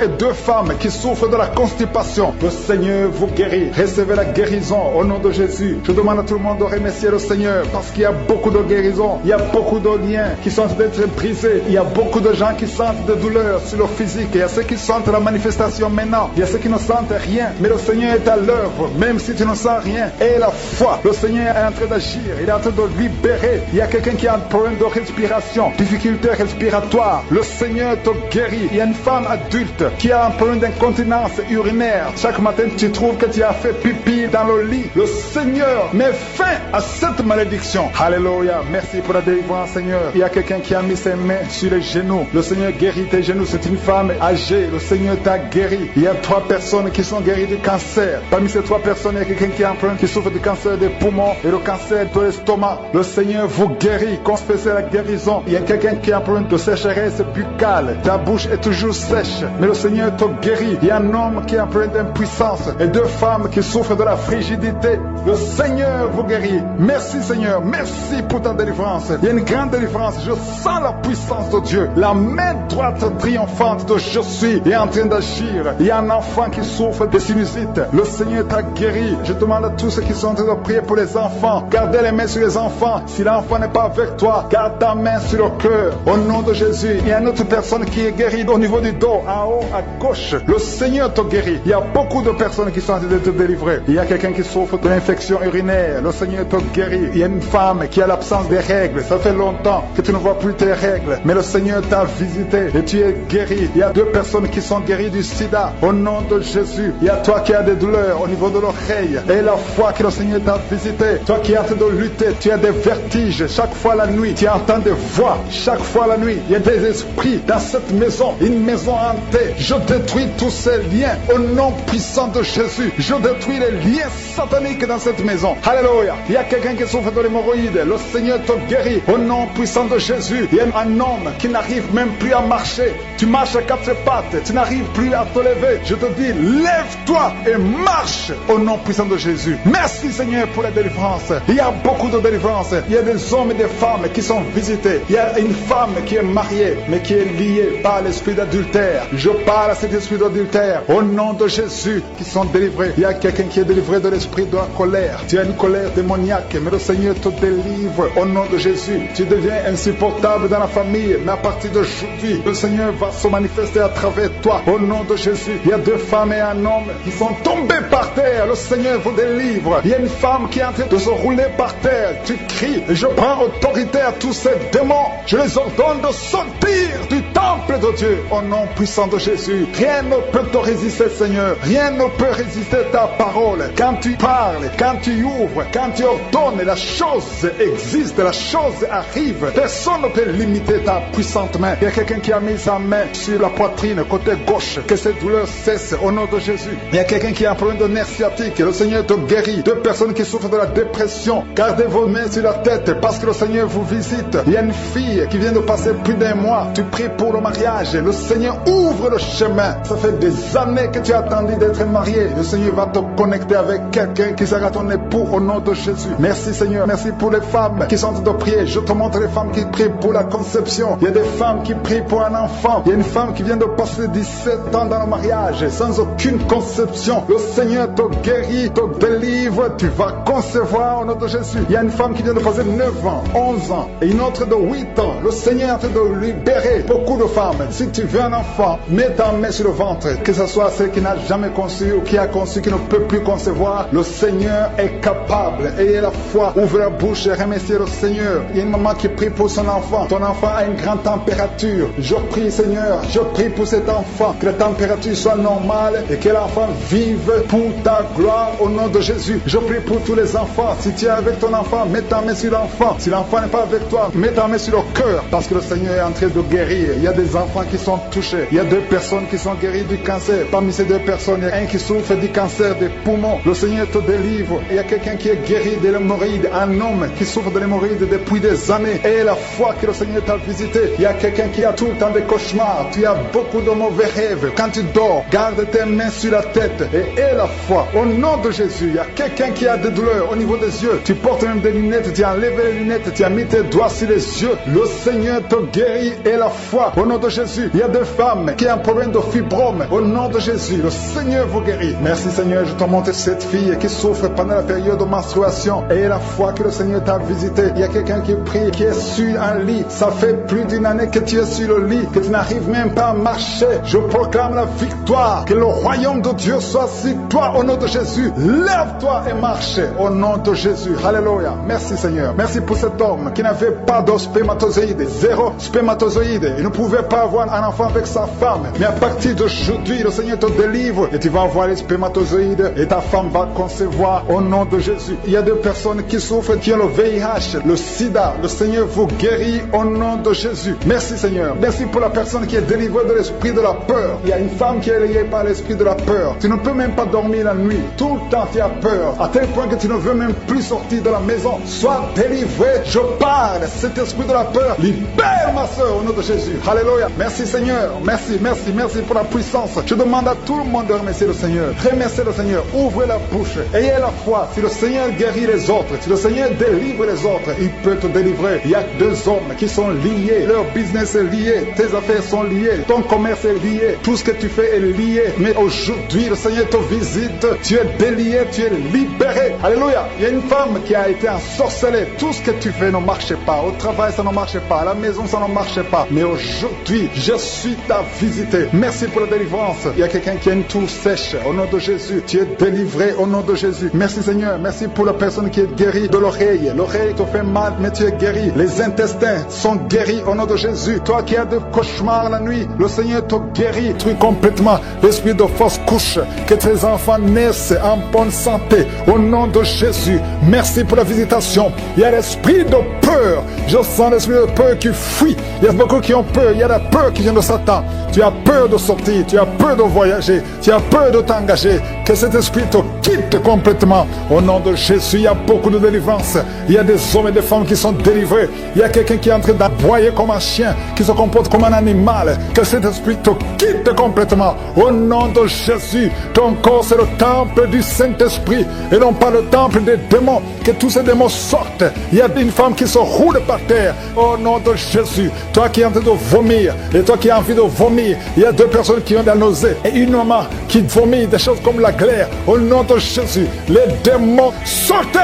et 2 femmes qui souffrent de la constipation. Le Seigneur vous guérit. Recevez la guérison au nom de Jésus. Je demande à tout le monde de remercier le Seigneur parce qu'il y a beaucoup de guérisons. Il y a beaucoup de liens qui sont d'être brisés. Il y a beaucoup de gens qui sentent des douleurs sur leur physique. Il y a ceux qui sentent la manifestation maintenant. Il y a ceux qui ne sentent rien. Mais le Seigneur est à l'œuvre, même si tu ne sens rien. Et la foi, le Seigneur est en train d'agir. Il est en train de libérer. Il y a quelqu'un qui a un problème de respiration, difficulté respiratoire. Le Seigneur te guérit. Il y a une femme adulte qui a un problème d'incontinence urinaire. Chaque matin, tu trouves que tu as fait pipi dans le lit. Le Seigneur met fin à cette malédiction. Alléluia. Merci pour la délivrance, Seigneur. Il y a quelqu'un qui a mis ses mains sur les genoux. Le Seigneur guérit tes genoux. C'est une femme âgée. Le Seigneur t'a guéri. Il y a 3 personnes qui sont guéries du cancer. Parmi ces 3 personnes, il y a quelqu'un qui a un problème, qui souffre du cancer des poumons et le cancer de l'estomac. Le Seigneur vous guérit. Confessez la guérison. Il y a quelqu'un qui a un problème de sécheresse buccale. Ta bouche est toujours sèche. Mais le Seigneur te guérit. Il y a un homme qui a un problème d'impuissance et 2 femmes qui souffrent de la frigidité. Le Seigneur vous guérit. Merci Seigneur. Merci pour ta délivrance. Il y a une grande délivrance. Je sens la puissance de Dieu. La main droite triomphante de je suis est en train d'agir. Il y a un enfant qui souffre de sinusite. Le Seigneur t'a guéri. Je demande à tous ceux qui sont en train de prier pour les enfants. Gardez les mains sur les enfants. Si l'enfant n'est pas avec toi, garde ta main sur le cœur. Au nom de Jésus. Il y a une autre personne qui est guérie au niveau du dos, en haut, à gauche. Le Seigneur te guérit. Il y a beaucoup de personnes qui sont en train de te délivrer. Il y a quelqu'un qui souffre de l'infection urinaire. Le Seigneur te guérit. Il y a une femme qui a l'absence des règles. Ça fait longtemps que tu ne vois plus tes règles. Mais le Seigneur t'a visité et tu es guéri. Il y a 2 personnes qui sont guéries du sida. Au nom de Jésus. Il y a toi qui as des douleurs au niveau de l'oreille. Et la foi que le Seigneur t'a visité. Toi qui es en train de lutter. Tu as des vertiges. Chaque fois la nuit, tu entends des voix. Chaque fois la nuit, il y a des esprits dans cette maison. Une maison hantée. Je détruis tous ces liens. Au nom puissant de Jésus. Je détruis les liens sataniques dans cette maison. Alléluia. Il y a quelqu'un qui souffre de l'hémorroïde. Le Seigneur te guérit. Au nom puissant de Jésus. Il y a un homme qui n'arrive même plus à marcher. Tu marches à 4 pattes. Tu n'arrives plus à te lever. Je te dis, lève-toi et marche. Au nom puissant de Jésus. Merci Seigneur pour la délivrance. Il y a beaucoup de délivrance. Il y a des hommes et des femmes qui sont visités. Il y a une femme qui est mariée, mais qui est liée par l'esprit d'adultère. Je parle à cet esprit d'adultère. Au nom de Jésus, qui sont délivrés. Il y a quelqu'un qui est délivré de l'esprit de la colère. Tu as une colère démoniaque, mais le Seigneur te délivre. Au nom de Jésus, tu deviens insupportable dans la famille, mais à partir d'aujourd'hui, le Seigneur va se manifester à travers toi. Au nom de Jésus, il y a 2 femmes et un homme qui sont tombés par terre. Le Seigneur vous délivre. Il y a une femme qui est en train de se rouler par terre. Tu cries et je prends autorité à tous ces démons. Je les ordonne de sortir du temple de Dieu. Au nom puissant de Jésus, rien ne peut te résister, Seigneur. Rien ne peut résister ta parole. Quand tu parles, quand tu ouvres, quand tu ordonnes, la chose existe, la chose arrive. Personne ne peut limiter ta puissante main. Il y a quelqu'un qui a mis sa main sur la poitrine, côté gauche. Que cette douleur cesse au nom de Jésus. Il y a quelqu'un qui a un problème de nerf sciatique. Le Seigneur te guérit. 2 personnes qui souffrent de la dépression. Gardez vos mains sur la tête parce que le Seigneur vous visite. Il y a une fille qui vient de passer plus d'1 mois. Tu pries pour pour le mariage. Le Seigneur ouvre le chemin. Ça fait des années que tu as attendu d'être marié. Le Seigneur va te connecter avec quelqu'un qui sera ton époux au nom de Jésus. Merci Seigneur. Merci pour les femmes qui sont de prier. Je te montre les femmes qui prient pour la conception. Il y a des femmes qui prient pour un enfant. Il y a une femme qui vient de passer 17 ans dans le mariage sans aucune conception. Le Seigneur te guérit, te délivre. Tu vas concevoir au nom de Jésus. Il y a une femme qui vient de passer 9 ans, 11 ans et une autre de 8 ans. Le Seigneur est en train de libérer beaucoup de femmes. Si tu veux un enfant, mets ta main sur le ventre. Que ce soit celle qui n'a jamais conçu ou qui a conçu, qui ne peut plus concevoir. Le Seigneur est capable. Ayez la foi. Ouvre la bouche et remerciez le Seigneur. Il y a une maman qui prie pour son enfant. Ton enfant a une grande température. Je prie Seigneur, je prie pour cet enfant. Que la température soit normale et que l'enfant vive pour ta gloire au nom de Jésus. Je prie pour tous les enfants. Si tu es avec ton enfant, mets ta main sur l'enfant. Si l'enfant n'est pas avec toi, mets ta main sur le cœur. Parce que le Seigneur est en train de guérir. Il y a des enfants qui sont touchés. Il y a 2 personnes qui sont guéries du cancer. Parmi ces 2 personnes, il y a un qui souffre du cancer des poumons. Le Seigneur te délivre. Il y a quelqu'un qui est guéri de l'hémorroïde. Un homme qui souffre de l'hémorroïde depuis des années. Et la foi que le Seigneur t'a visité. Il y a quelqu'un qui a tout le temps des cauchemars. Tu as beaucoup de mauvais rêves. Quand tu dors, garde tes mains sur la tête. Et aie la foi. Au nom de Jésus, il y a quelqu'un qui a des douleurs au niveau des yeux. Tu portes même des lunettes. Tu as enlevé les lunettes. Tu as mis tes doigts sur les yeux. Le Seigneur te guérit. Et la foi. Au nom de Jésus, il y a des femmes qui ont un problème de fibrome. Au nom de Jésus, le Seigneur vous guérit. Merci Seigneur, je te montre cette fille qui souffre pendant la période de menstruation. Et la foi que le Seigneur t'a visité. Il y a quelqu'un qui prie, qui est sur un lit. Ça fait plus d'une année que tu es sur le lit, que tu n'arrives même pas à marcher. Je proclame la victoire. Que le royaume de Dieu soit sur toi au nom de Jésus. Lève-toi et marche au nom de Jésus. Alléluia. Merci Seigneur. Merci pour cet homme qui n'avait pas de spermatozoïde. 0 spermatozoïde. Il ne pouvait pas avoir un enfant avec sa femme. Mais à partir d'aujourd'hui, le Seigneur te délivre et tu vas avoir les spermatozoïdes et ta femme va concevoir au nom de Jésus. Il y a 2 personnes qui souffrent, qui ont le VIH, le sida. Le Seigneur vous guérit au nom de Jésus. Merci Seigneur. Merci pour la personne qui est délivrée de l'esprit de la peur. Il y a une femme qui est liée par l'esprit de la peur. Tu ne peux même pas dormir la nuit. Tout le temps tu as peur. À tel point que tu ne veux même plus sortir de la maison. Sois délivré. Je parle. Cet esprit de la peur, libère ma soeur au nom de Jésus. Alléluia. Merci Seigneur. Merci, merci, merci pour la puissance. Je demande à tout le monde de remercier le Seigneur. Remerciez le Seigneur. Ouvrez la bouche. Ayez la foi. Si le Seigneur guérit les autres, si le Seigneur délivre les autres, il peut te délivrer. Il y a 2 hommes qui sont liés. Leur business est lié. Tes affaires sont liées. Ton commerce est lié. Tout ce que tu fais est lié. Mais aujourd'hui, le Seigneur te visite. Tu es délié. Tu es libéré. Alléluia. Il y a une femme qui a été ensorcelée. Tout ce que tu fais ne marche pas. Au travail, ça ne marche pas. À la maison, ça ne marche pas. Mais aujourd'hui, je suis ta visité. Merci pour la délivrance. Il y a quelqu'un qui a une toux sèche. Au nom de Jésus, tu es délivré au nom de Jésus. Merci Seigneur. Merci pour la personne qui est guérie de l'oreille. L'oreille te fait mal, mais tu es guéri. Les intestins sont guéris au nom de Jésus. Toi qui as des cauchemars la nuit, le Seigneur te guérit. Tu complètement l'esprit de fausse couche. Que tes enfants naissent en bonne santé au nom de Jésus. Merci pour la visitation. Il y a l'esprit de peur. Je sens l'esprit de peur qui fuit. Il y a beaucoup qui ont peur. Il y a la peur qui vient de Satan. Tu as peur de sortir. Tu as peur de voyager. Tu as peur de t'engager. Que cet esprit te quitte complètement. Au nom de Jésus, il y a beaucoup de délivrance. Il y a des hommes et des femmes qui sont délivrés. Il y a quelqu'un qui est en train d'aboyer comme un chien, qui se comporte comme un animal. Que cet esprit te quitte complètement. Au nom de Jésus, ton corps c'est le temple du Saint-Esprit et non pas le temple des démons. Que tous ces démons sortent. Il y a une femme qui se roule par terre. Au nom de Jésus, toi qui es en train de vomir et toi qui as envie de vomir, il y a 2 personnes qui ont de la nausée et une maman qui vomit des choses comme la glaire. Au nom de Jésus, les démons sortez.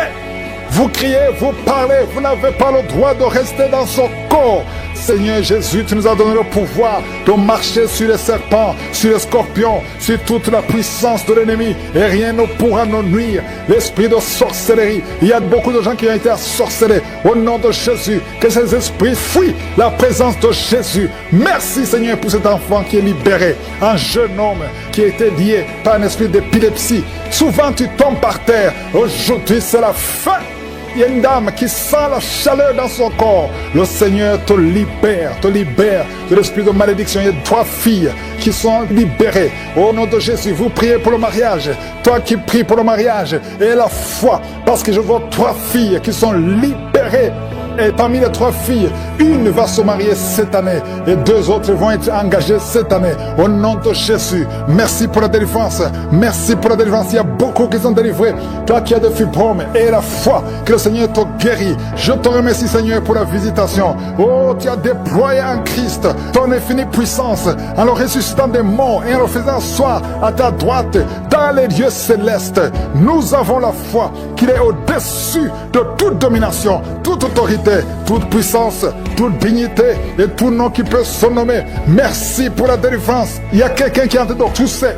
Vous criez, vous parlez, vous n'avez pas le droit de rester dans son corps. Seigneur Jésus, tu nous as donné le pouvoir de marcher sur les serpents, sur les scorpions, sur toute la puissance de l'ennemi et rien ne pourra nous nuire. L'esprit de sorcellerie, il y a beaucoup de gens qui ont été ensorcelés. Au nom de Jésus, que ces esprits fuient la présence de Jésus. Merci Seigneur pour cet enfant qui est libéré, un jeune homme qui a été lié par un esprit d'épilepsie. Souvent tu tombes par terre, aujourd'hui c'est la fin. Il y a une dame qui sent la chaleur dans son corps. Le Seigneur te libère de l'esprit de malédiction. Il y a 3 filles qui sont libérées. Au nom de Jésus, vous priez pour le mariage. Toi qui pries pour le mariage, et la foi, parce que je vois 3 filles qui sont libérées. Et parmi les 3 filles, une va se marier cette année et 2 autres vont être engagées cette année. Au nom de Jésus, merci pour la délivrance. Merci pour la délivrance. Il y a beaucoup qui sont délivrés. Toi qui as des fibromes et la foi que le Seigneur te guérit. Je te remercie, Seigneur, pour la visitation. Oh, tu as déployé en Christ ton infinie puissance en le ressuscitant des morts et en le faisant asseoir à ta droite dans les lieux célestes. Nous avons la foi qu'il est au-dessus de toute domination, toute autorité, toute puissance, toute dignité et tout nom qui peut se nommer. Merci pour la délivrance. Il y a quelqu'un qui est en train de tousser.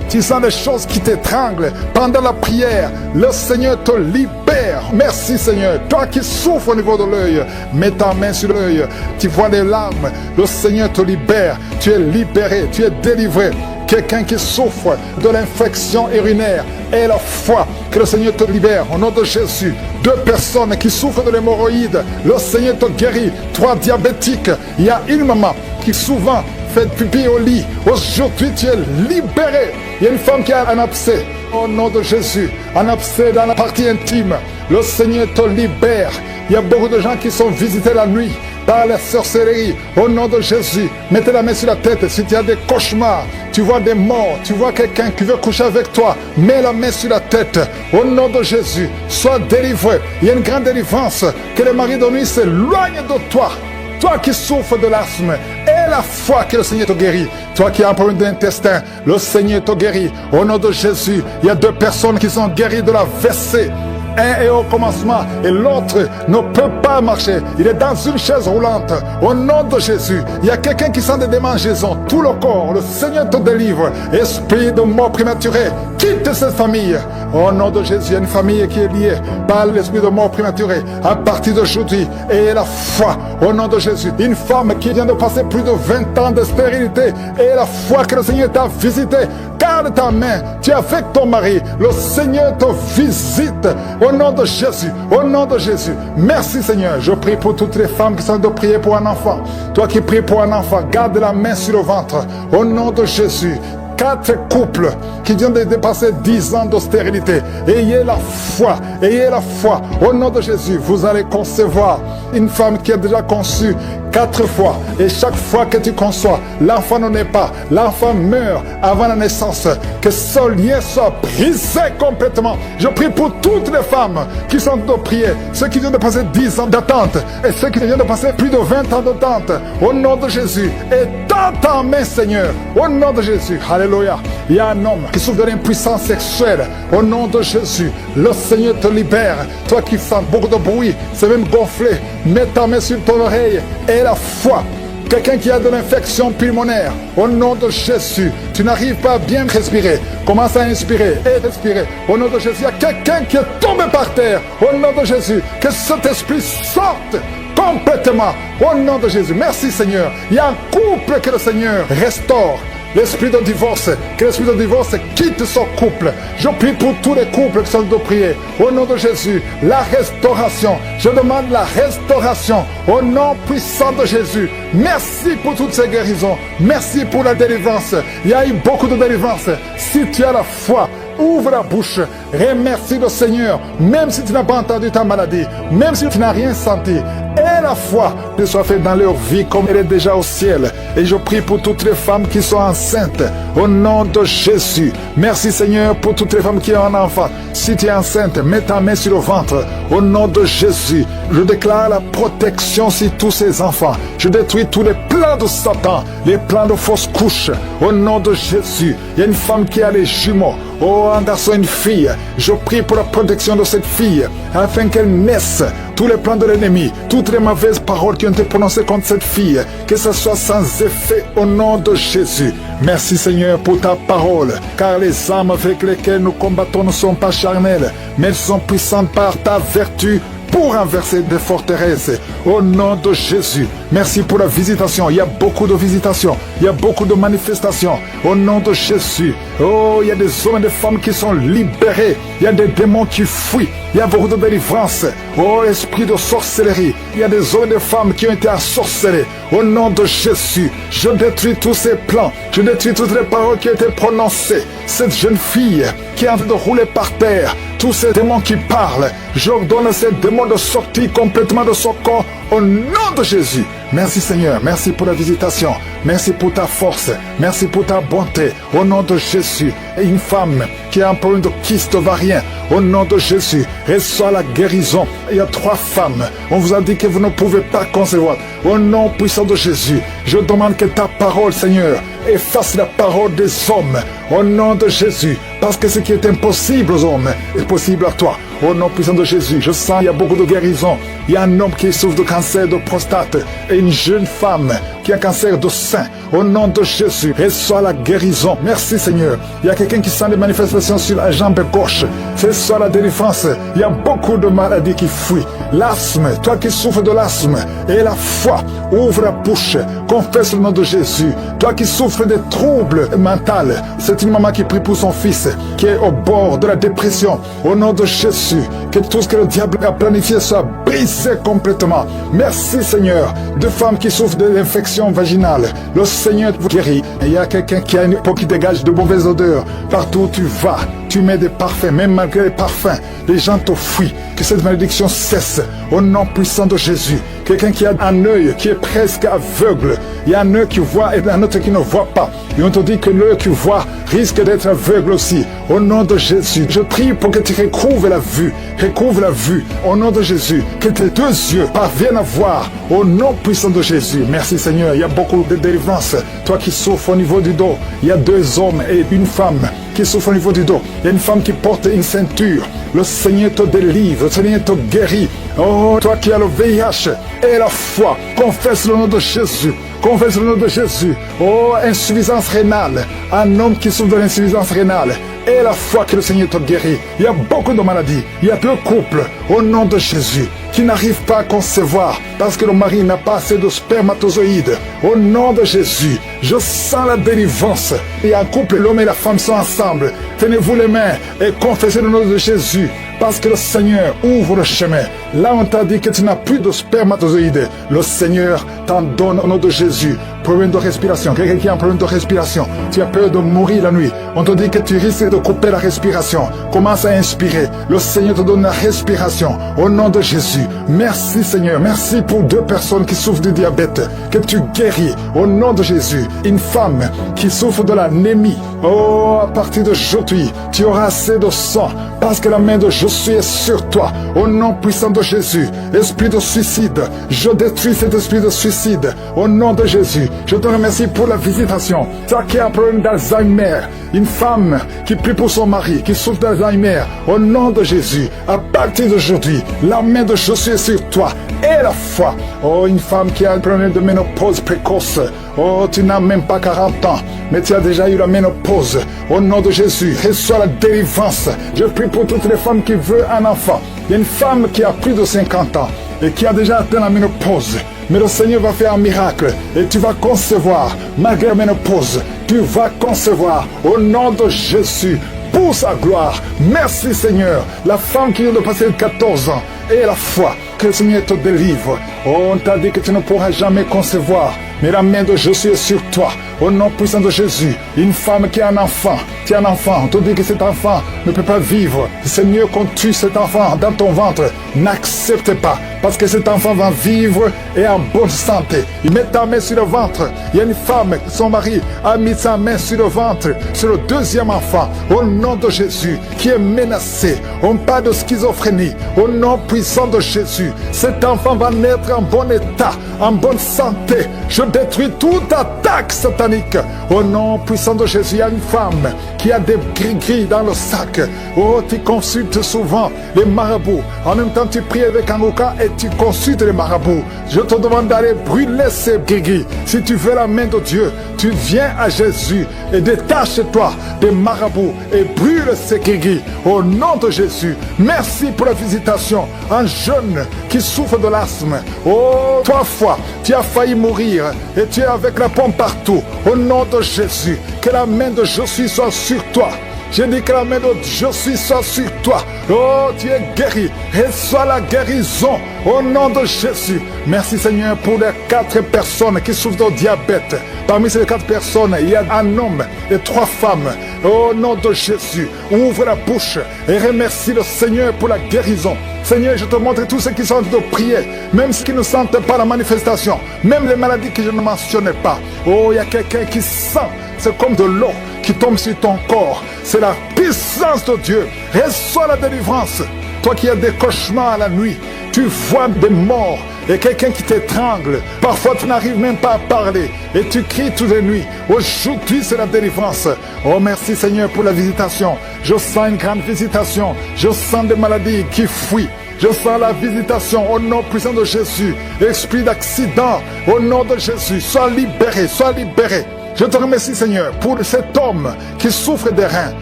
Tu sens des choses qui t'étranglent pendant la prière. Le Seigneur te libère. Merci Seigneur. Toi qui souffres au niveau de l'œil, mets ta main sur l'œil. Tu vois les larmes. Le Seigneur te libère. Tu es libéré. Tu es délivré. Quelqu'un qui souffre de l'infection urinaire, aie la foi que le Seigneur te libère au nom de Jésus. 2 personnes qui souffrent de l'hémorroïde, le Seigneur te guérit. 3 diabétiques, il y a une maman qui souvent fait pipi au lit. Aujourd'hui tu es libéré. Il y a une femme qui a un abcès. Au nom de Jésus, un abcès dans la partie intime, le Seigneur te libère. Il y a beaucoup de gens qui sont visités la nuit par la sorcellerie. Au nom de Jésus, mettez la main sur la tête. Si tu as des cauchemars, tu vois des morts, tu vois quelqu'un qui veut coucher avec toi, mets la main sur la tête. Au nom de Jésus, sois délivré. Il y a une grande délivrance. Que les maris de nuit s'éloignent de toi. Toi qui souffres de l'asthme, aie la foi que le Seigneur te guérit. Toi qui as un problème d'intestin, le Seigneur te guérit. Au nom de Jésus, il y a 2 personnes qui sont guéries de la WC. Un est au commencement et l'autre ne peut pas marcher. Il est dans une chaise roulante. Au nom de Jésus, il y a quelqu'un qui sent des démangeaisons. Tout le corps, le Seigneur te délivre. Esprit de mort prématurée, quitte cette famille. Au nom de Jésus, il y a une famille qui est liée par l'esprit de mort prématurée. À partir d'aujourd'hui, ayez la foi. Au nom de Jésus, une femme qui vient de passer plus de 20 ans de stérilité, ayez la foi que le Seigneur t'a visité. Garde ta main, tu es avec ton mari. Le Seigneur te visite. Au nom de Jésus, au nom de Jésus. Merci Seigneur. Je prie pour toutes les femmes qui sont de prier pour un enfant. Toi qui pries pour un enfant, garde la main sur le ventre. Au nom de Jésus. 4 couples qui viennent de dépasser 10 ans de stérilité. Ayez la foi, ayez la foi. Au nom de Jésus, vous allez concevoir une femme qui a déjà conçu 4 fois. Et chaque fois que tu conçois, l'enfant ne naît pas. L'enfant meurt avant la naissance. Que ce lien soit brisé complètement. Je prie pour toutes les femmes qui sont de prier. Ceux qui viennent de passer 10 ans d'attente. Et ceux qui viennent de passer plus de 20 ans d'attente. Au nom de Jésus. Et dans ta main, Seigneur. Au nom de Jésus. Alléluia. Il y a un homme qui souffre de l'impuissance sexuelle. Au nom de Jésus. Le Seigneur te libère. Toi qui sens beaucoup de bruit. C'est même gonflé. Mets ta main sur ton oreille. Et la foi. Quelqu'un qui a de l'infection pulmonaire, au nom de Jésus, tu n'arrives pas à bien respirer. Commence à inspirer et respirer. Au nom de Jésus, il y a quelqu'un qui est tombé par terre. Au nom de Jésus, que cet esprit sorte complètement. Au nom de Jésus, merci Seigneur. Il y a un couple que le Seigneur restaure. L'esprit de divorce, que l'esprit de divorce quitte son couple. Je prie pour tous les couples qui sont de prier. Au nom de Jésus, la restauration. Je demande la restauration. Au nom puissant de Jésus. Merci pour toutes ces guérisons. Merci pour la délivrance. Il y a eu beaucoup de délivrance. Si tu as la foi, ouvre la bouche, remercie le Seigneur, même si tu n'as pas entendu ta maladie, même si tu n'as rien senti. Et la foi que soit faite dans leur vie comme elle est déjà au ciel. Et je prie pour toutes les femmes qui sont enceintes, au nom de Jésus. Merci Seigneur pour toutes les femmes qui ont un enfant. Si tu es enceinte, mets ta main sur le ventre, au nom de Jésus. Je déclare la protection sur tous ces enfants. Je détruis tous les plans de Satan, les plans de fausses couches, au nom de Jésus. Il y a une femme qui a les jumeaux. Oh, un garçon, une fille. Je prie pour la protection de cette fille, afin qu'elle naisse. Tous les plans de l'ennemi, toutes les mauvaises paroles qui ont été prononcées contre cette fille, que ce soit sans effet au nom de Jésus. Merci Seigneur pour ta parole, car les armes avec lesquelles nous combattons ne sont pas charnelles, mais elles sont puissantes par ta vertu pour renverser des forteresses. Au nom de Jésus, merci pour la visitation. Il y a beaucoup de visitations, il y a beaucoup de manifestations. Au nom de Jésus, oh, il y a des hommes et des femmes qui sont libérés. Il y a des démons qui fuient. Il y a beaucoup de délivrance. Oh, esprit de sorcellerie. Il y a des hommes et des femmes qui ont été ensorcelés. Au nom de Jésus, je détruis tous ces plans. Je détruis toutes les paroles qui ont été prononcées. Cette jeune fille qui est en train de rouler par terre, tous ces démons qui parlent, j'ordonne ces démons de sortir complètement de son corps au nom de Jésus. Merci Seigneur, merci pour la visitation, merci pour ta force, merci pour ta bonté, au nom de Jésus. Et une femme qui a un problème de kyste ovarien, au nom de Jésus, reçoit la guérison. Il y a 3 femmes, on vous a dit que vous ne pouvez pas concevoir. Au nom puissant de Jésus, je demande que ta parole, Seigneur, efface la parole des hommes, au nom de Jésus, parce que ce qui est impossible aux hommes est possible à toi. Au nom puissant de Jésus, je sens il y a beaucoup de guérison. Il y a un homme qui souffre de cancer de prostate et une jeune femme qui a cancer de sein. Au nom de Jésus, reçois la guérison. Merci Seigneur. Il y a quelqu'un qui sent des manifestations sur la jambe gauche. Reçois la délivrance. Il y a beaucoup de maladies qui fuient. L'asthme, toi qui souffres de l'asthme et la foi, ouvre la bouche, confesse le nom de Jésus. Toi qui souffres des troubles mentaux, c'est une maman qui prie pour son fils qui est au bord de la dépression. Au nom de Jésus, que tout ce que le diable a planifié soit brisé complètement. Merci Seigneur. 2 femmes qui souffrent d'infections vaginales, le Seigneur vous guérit. Il y a quelqu'un qui a une peau qui dégage de mauvaises odeurs. Partout où tu vas, tu mets des parfums, même malgré les parfums, les gens te fuient. Que cette malédiction cesse au nom puissant de Jésus. Quelqu'un qui a un œil qui est presque aveugle, il y a un œil qui voit et un autre qui ne voit pas. Et on te dit que l'œil qui voit risque d'être aveugle aussi. Au nom de Jésus, je prie pour que tu recouvres la vue. Recouvre la vue. Au nom de Jésus, que tes 2 yeux parviennent à voir. Au nom puissant de Jésus. Merci Seigneur. Il y a beaucoup de délivrance. Toi qui souffres au niveau du dos, il y a 2 hommes et une femme qui souffrent au niveau du dos. Il y a une femme qui porte une ceinture. Le Seigneur te délivre. Le Seigneur te guérit. Oh, toi qui as le VIH et la foi, confesse le nom de Jésus. Confesse le nom de Jésus. Oh, insuffisance rénale. Un homme qui souffre de l'insuffisance rénale. Et la foi que le Seigneur te guérit. Il y a beaucoup de maladies. Il y a 2 couples, au nom de Jésus, qui n'arrivent pas à concevoir parce que le mari n'a pas assez de spermatozoïdes. Au nom de Jésus, je sens la délivrance. Il y a un couple, l'homme et la femme sont ensemble. Tenez-vous les mains et confessez le nom de Jésus. Parce que le Seigneur ouvre le chemin. Là, on t'a dit que tu n'as plus de spermatozoïdes. Le Seigneur t'en donne au nom de Jésus. Problème de respiration. Quelqu'un qui a un problème de respiration. Tu as peur de mourir la nuit. On te dit que tu risques de couper la respiration. Commence à inspirer. Le Seigneur te donne la respiration. Au nom de Jésus. Merci Seigneur. Merci pour 2 personnes qui souffrent du diabète. Que tu guéris. Au nom de Jésus. Une femme qui souffre de l'anémie. Oh, à partir d'aujourd'hui, tu auras assez de sang. Parce que la main de Jésus est sur toi. Au nom puissant de Jésus. Esprit de suicide. Je détruis cet esprit de suicide. Au nom de Jésus. Je te remercie pour la visitation. Toi qui as un problème d'Alzheimer. Une femme qui prie pour son mari, qui souffre d'Alzheimer. Au nom de Jésus. À partir d'aujourd'hui, la main de Jésus est sur toi. Et la foi. Oh, une femme qui a un problème de ménopause précoce. Oh, tu n'as même pas 40 ans, mais tu as déjà eu la ménopause. Au nom de Jésus, reçois la délivrance. Je prie pour toutes les femmes qui veulent un enfant. Il y a une femme qui a plus de 50 ans et qui a déjà atteint la ménopause. Mais le Seigneur va faire un miracle et tu vas concevoir, malgré la ménopause. Tu vas concevoir au nom de Jésus. Pour sa gloire. Merci Seigneur. La femme qui vient de passer 14 ans et la foi que le Seigneur te délivre. Oh, on t'a dit que tu ne pourras jamais concevoir. Mais la main de Jésus est sur toi. Au nom puissant de Jésus. Une femme qui a un enfant. Tu as un enfant. On te dit que cet enfant ne peut pas vivre. C'est mieux qu'on tue cet enfant dans ton ventre. N'accepte pas. Parce que cet enfant va vivre et en bonne santé. Il met ta main sur le ventre. Il y a une femme, son mari a mis sa main sur le ventre, sur le 2e enfant. Au nom de Jésus, qui est menacé. On parle de schizophrénie. Au nom puissant de Jésus. Cet enfant va naître en bon état, en bonne santé. Je détruis toute attaque satanique. Au nom puissant de Jésus, il y a une femme qui a des gris-gris dans le sac. Oh, tu consultes souvent les marabouts. En même temps, tu pries avec Angoka et tu consultes les marabouts. Je te demande d'aller brûler ces gris-gris. Si tu veux la main de Dieu, tu viens à Jésus et détache-toi des marabouts et brûle ces gris-gris. Au nom de Jésus, merci pour la visitation. Un jeune qui souffre de l'asthme. Oh, 3 fois, tu as failli mourir et tu es avec la pompe partout. Au nom de Jésus, que la main de Jésus soit sur toi. Je dis que la main de Jésus soit sur toi. Oh, tu es guéri. Reçois la guérison au nom de Jésus. Merci Seigneur pour les 4 personnes qui souffrent de diabète. Parmi ces 4 personnes, il y a un homme et 3 femmes. Au nom de Jésus, ouvre la bouche et remercie le Seigneur pour la guérison. Seigneur, je te montre tous ceux qui sont en train de prier, même ceux qui ne sentent pas la manifestation, même les maladies que je ne mentionnais pas. Oh, il y a quelqu'un qui sent, c'est comme de l'eau qui tombe sur ton corps. C'est la puissance de Dieu. Reçois la délivrance. Toi qui as des cauchemars la nuit, tu vois des morts et quelqu'un qui t'étrangle. Parfois tu n'arrives même pas à parler et tu cries toutes les nuits. Aujourd'hui c'est la délivrance. Oh merci Seigneur pour la visitation. Je sens une grande visitation. Je sens des maladies qui fuient. Je sens la visitation au nom puissant de Jésus. Esprit d'accident, au nom de Jésus, sois libéré, sois libéré. Je te remercie Seigneur pour cet homme qui souffre des reins.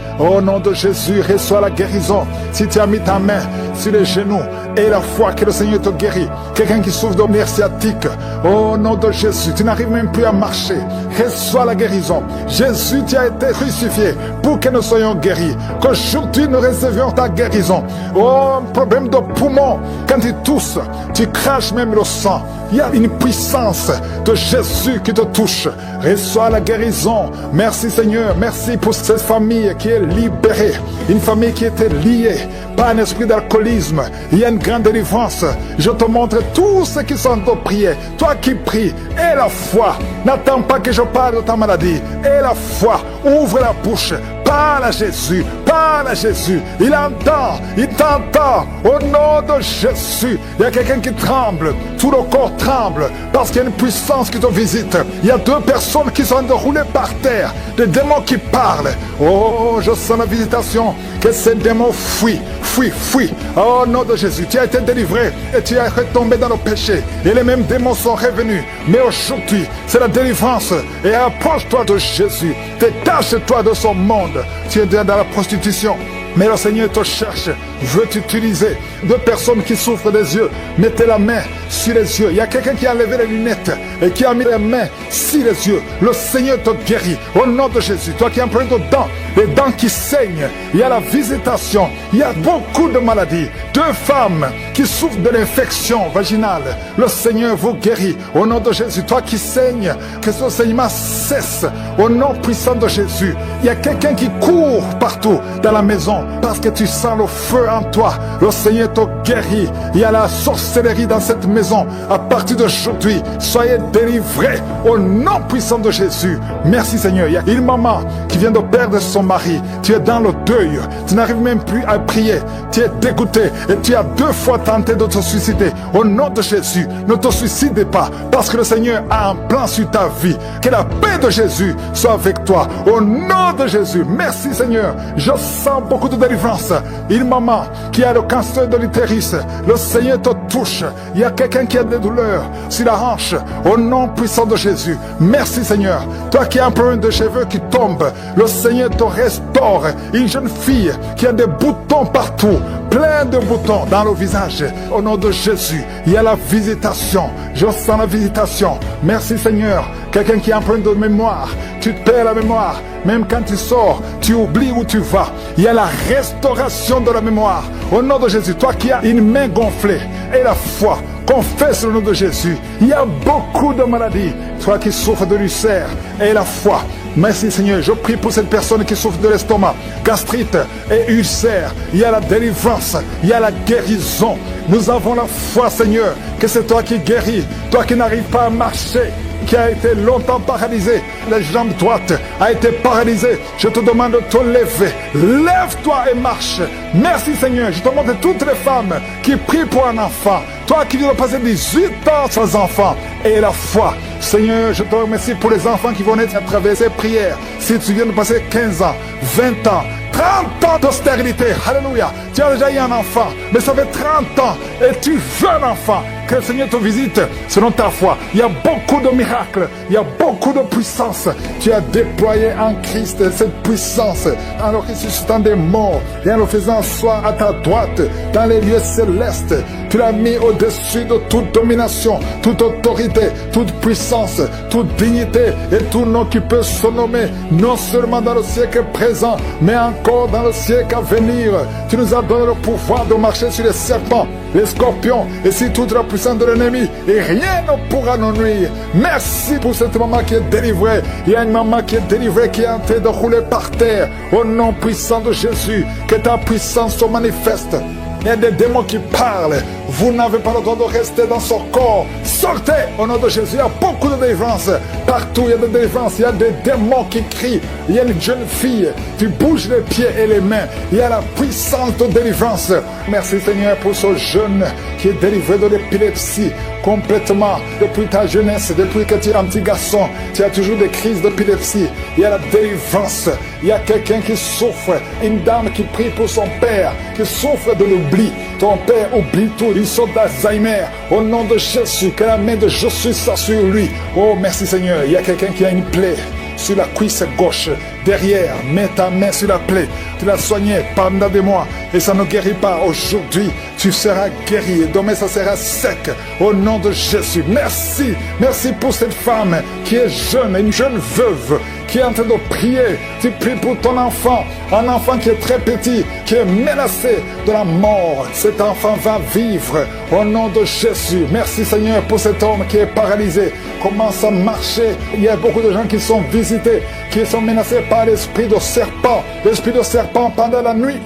Au nom de Jésus, reçois la guérison. Si tu as mis ta main sur les genoux et la foi que le Seigneur te guérit. Quelqu'un qui souffre de nerfs sciatiques, au nom de Jésus, tu n'arrives même plus à marcher. Reçois la guérison. Jésus, tu as été crucifié pour que nous soyons guéris. Qu'aujourd'hui nous recevions ta guérison. Oh, un problème de poumon. Quand tu tousses, tu craches même le sang. Il y a une puissance de Jésus qui te touche. Reçois la guérison. Merci Seigneur. Merci pour cette famille qui est libérée. Une famille qui était liée par un esprit d'alcoolisme. Il y a une grande délivrance. Je te montre tous ceux qui sont en train de prier. Toi qui pries, aie la foi. N'attends pas que je parle de ta maladie. Aie la foi. Ouvre la bouche. Parle à Jésus, parle à Jésus. Il entend, il t'entend. Au nom de Jésus, il y a quelqu'un qui tremble. Tout le corps tremble parce qu'il y a une puissance qui te visite. Il y a deux personnes qui sont en train de rouler par terre. Des démons qui parlent. Oh, je sens la visitation. Que ces démons fuient, fuient, fuient. Au nom de Jésus, tu as été délivré et tu es retombé dans le péché. Et les mêmes démons sont revenus. Mais aujourd'hui, c'est la délivrance. Et approche-toi de Jésus. Détache-toi de son monde. Tu es dans la prostitution, mais le Seigneur te cherche, veut t'utiliser. Deux personnes qui souffrent des yeux, mettez la main sur les yeux. Il y a quelqu'un qui a enlevé les lunettes et qui a mis les mains sur les yeux. Le Seigneur te guérit au nom de Jésus. Toi qui as un problème de dents, les dents qui saignent, il y a la visitation, il y a beaucoup de maladies. Deux femmes qui souffrent de l'infection vaginale, le Seigneur vous guérit au nom de Jésus. Toi qui saignes, que ce saignement cesse au nom puissant de Jésus. Il y a quelqu'un qui court partout dans la maison parce que tu sens le feu en toi. Le Seigneur te guérit. Il y a la sorcellerie dans cette maison. À partir d'aujourd'hui, soyez délivrés au nom puissant de Jésus. Merci Seigneur. Il y a une maman qui vient de perdre son mari. Tu es dans le deuil. Tu n'arrives même plus à prier. Tu es dégoûté et tu as deux fois tenté de te suicider. Au nom de Jésus, ne te suicide pas parce que le Seigneur a un plan sur ta vie. Que la paix de Jésus soit avec toi. Au nom de Jésus. Merci Seigneur. Je sens beaucoup de délivrance. Une maman qui a le cancer de l'utérus, le Seigneur te touche. Il y a quelqu'un qui a des douleurs sur la hanche. Au nom puissant de Jésus. Merci Seigneur. Toi qui as un problème de cheveux qui tombent, le Seigneur te restaure. Une jeune fille qui a des boutons partout, plein de boutons dans le visage. Au nom de Jésus, il y a la visitation. Je sens la visitation. Merci Seigneur. Quelqu'un qui a un problème de mémoire, tu perds la mémoire. Même quand tu sors, tu oublies où tu vas. Il y a la restauration de la mémoire. Au nom de Jésus, toi qui as une main gonflée et la foi, confesse le nom de Jésus. Il y a beaucoup de maladies. Toi qui souffres de l'ulcère et la foi. Merci Seigneur, je prie pour cette personne qui souffre de l'estomac, gastrite et ulcère. Il y a la délivrance, il y a la guérison. Nous avons la foi Seigneur, que c'est toi qui guéris, toi qui n'arrives pas à marcher, qui a été longtemps paralysé, la jambe droite a été paralysée. Je te demande de te lever. Lève-toi et marche. Merci Seigneur. Je te montre toutes les femmes qui prient pour un enfant. Toi qui viens de passer 18 ans sans enfant. Et la foi. Seigneur, je te remercie pour les enfants qui vont naître à travers ces prières. Si tu viens de passer 15 ans, 20 ans, 30 ans de stérilité, alléluia. Tu as déjà eu un enfant, mais ça fait 30 ans et tu veux un enfant. Que le Seigneur te visite selon ta foi. Il y a beaucoup de miracles, il y a beaucoup de puissance. Tu as déployé en Christ cette puissance en le ressuscitant des morts et en le faisant asseoir à ta droite dans les lieux célestes. Tu l'as mis au-dessus de toute domination, toute autorité, toute puissance, toute dignité et tout nom qui peut se nommer, non seulement dans le siècle présent, mais encore dans le siècle à venir. Tu nous as donné le pouvoir de marcher sur les serpents les scorpions et sur toute la puissance de l'ennemi. Et rien ne pourra nous nuire. Merci pour cette maman qui est délivrée. Il y a une maman qui est délivrée, qui est en train de rouler par terre. Au nom puissant de Jésus, que ta puissance se manifeste. Il y a des démons qui parlent. Vous n'avez pas le droit de rester dans son corps. Sortez au nom de Jésus. Il y a beaucoup de délivrance. Partout, il y a des délivrances. Il y a des démons qui crient. Il y a une jeune fille. Tu bouges les pieds et les mains. Il y a la puissance de délivrance. Merci Seigneur pour ce jeune qui est délivré de l'épilepsie complètement. Depuis ta jeunesse, depuis que tu es un petit garçon, tu as toujours des crises d'épilepsie. Il y a la délivrance. Il y a quelqu'un qui souffre. Une dame qui prie pour son père, qui souffre de l'oubli. Ton père oublie tout. Il sort d'Alzheimer. Au nom de Jésus, que la main de Jésus soit sur lui. Oh, merci Seigneur. Il y a quelqu'un qui a une plaie sur la cuisse gauche, derrière. Mets ta main sur la plaie. Tu l'as soignée pendant des mois et ça ne guérit pas. Aujourd'hui, tu seras guéri et demain ça sera sec. Au nom de Jésus. Merci. Merci pour cette femme qui est jeune, une jeune veuve qui est en train de prier. Tu pries pour ton enfant, un enfant qui est très petit, qui est menacé de la mort. Cet enfant va vivre au nom de Jésus. Merci Seigneur pour cet homme qui est paralysé. Commence à marcher. Il y a beaucoup de gens qui sont visités, qui sont menacés par l'esprit de serpent. L'esprit de serpent pendant la nuit.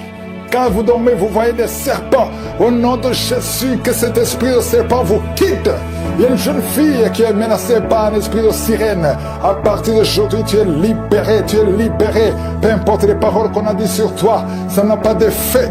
Quand vous dormez, vous voyez des serpents. Au nom de Jésus, que cet esprit de serpent vous quitte. Il y a une jeune fille qui est menacée par un esprit de sirène. À partir d'aujourd'hui, tu es libéré, tu es libéré. Peu importe les paroles qu'on a dit sur toi, ça n'a pas d'effet.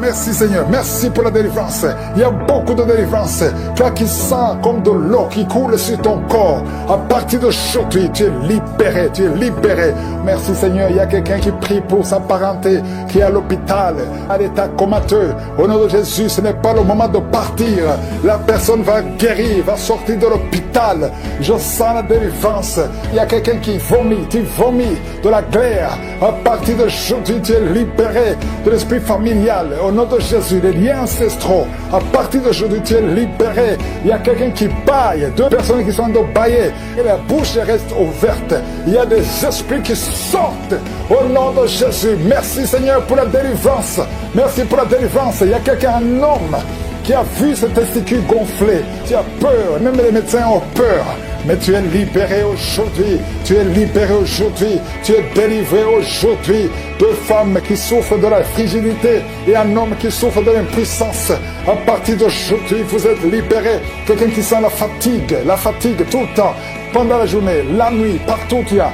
Merci Seigneur, merci pour la délivrance. Il y a beaucoup de délivrance. Toi qui sens comme de l'eau qui coule sur ton corps, à partir d'aujourd'hui, tu es libéré, tu es libéré. Merci Seigneur, il y a quelqu'un qui prie pour sa parenté, qui est à l'hôpital, à l'état comateux. Au nom de Jésus, ce n'est pas le moment de partir. La personne va guérir, va sortir de l'hôpital. Je sens la délivrance. Il y a quelqu'un qui vomit, tu vomis de la glaire. À partir d'aujourd'hui, tu es libéré de l'esprit familial. Au nom de Jésus, les liens ancestraux, à partir d'aujourd'hui, tu es libéré. Il y a quelqu'un qui baille, deux personnes qui sont en train de bailler, et la bouche reste ouverte. Il y a des esprits qui sortent. Au nom de Jésus, merci Seigneur pour la délivrance. Merci pour la délivrance. Il y a quelqu'un, un homme, qui a vu ses testicules gonflés. Tu as peur, même les médecins ont peur. Mais tu es libéré aujourd'hui, tu es libéré aujourd'hui, tu es délivré aujourd'hui. Deux femmes qui souffrent de la frigidité et un homme qui souffre de l'impuissance. À partir d'aujourd'hui, vous êtes libérés. Quelqu'un qui sent la fatigue tout le temps. Pendant la journée, la nuit, partout tu as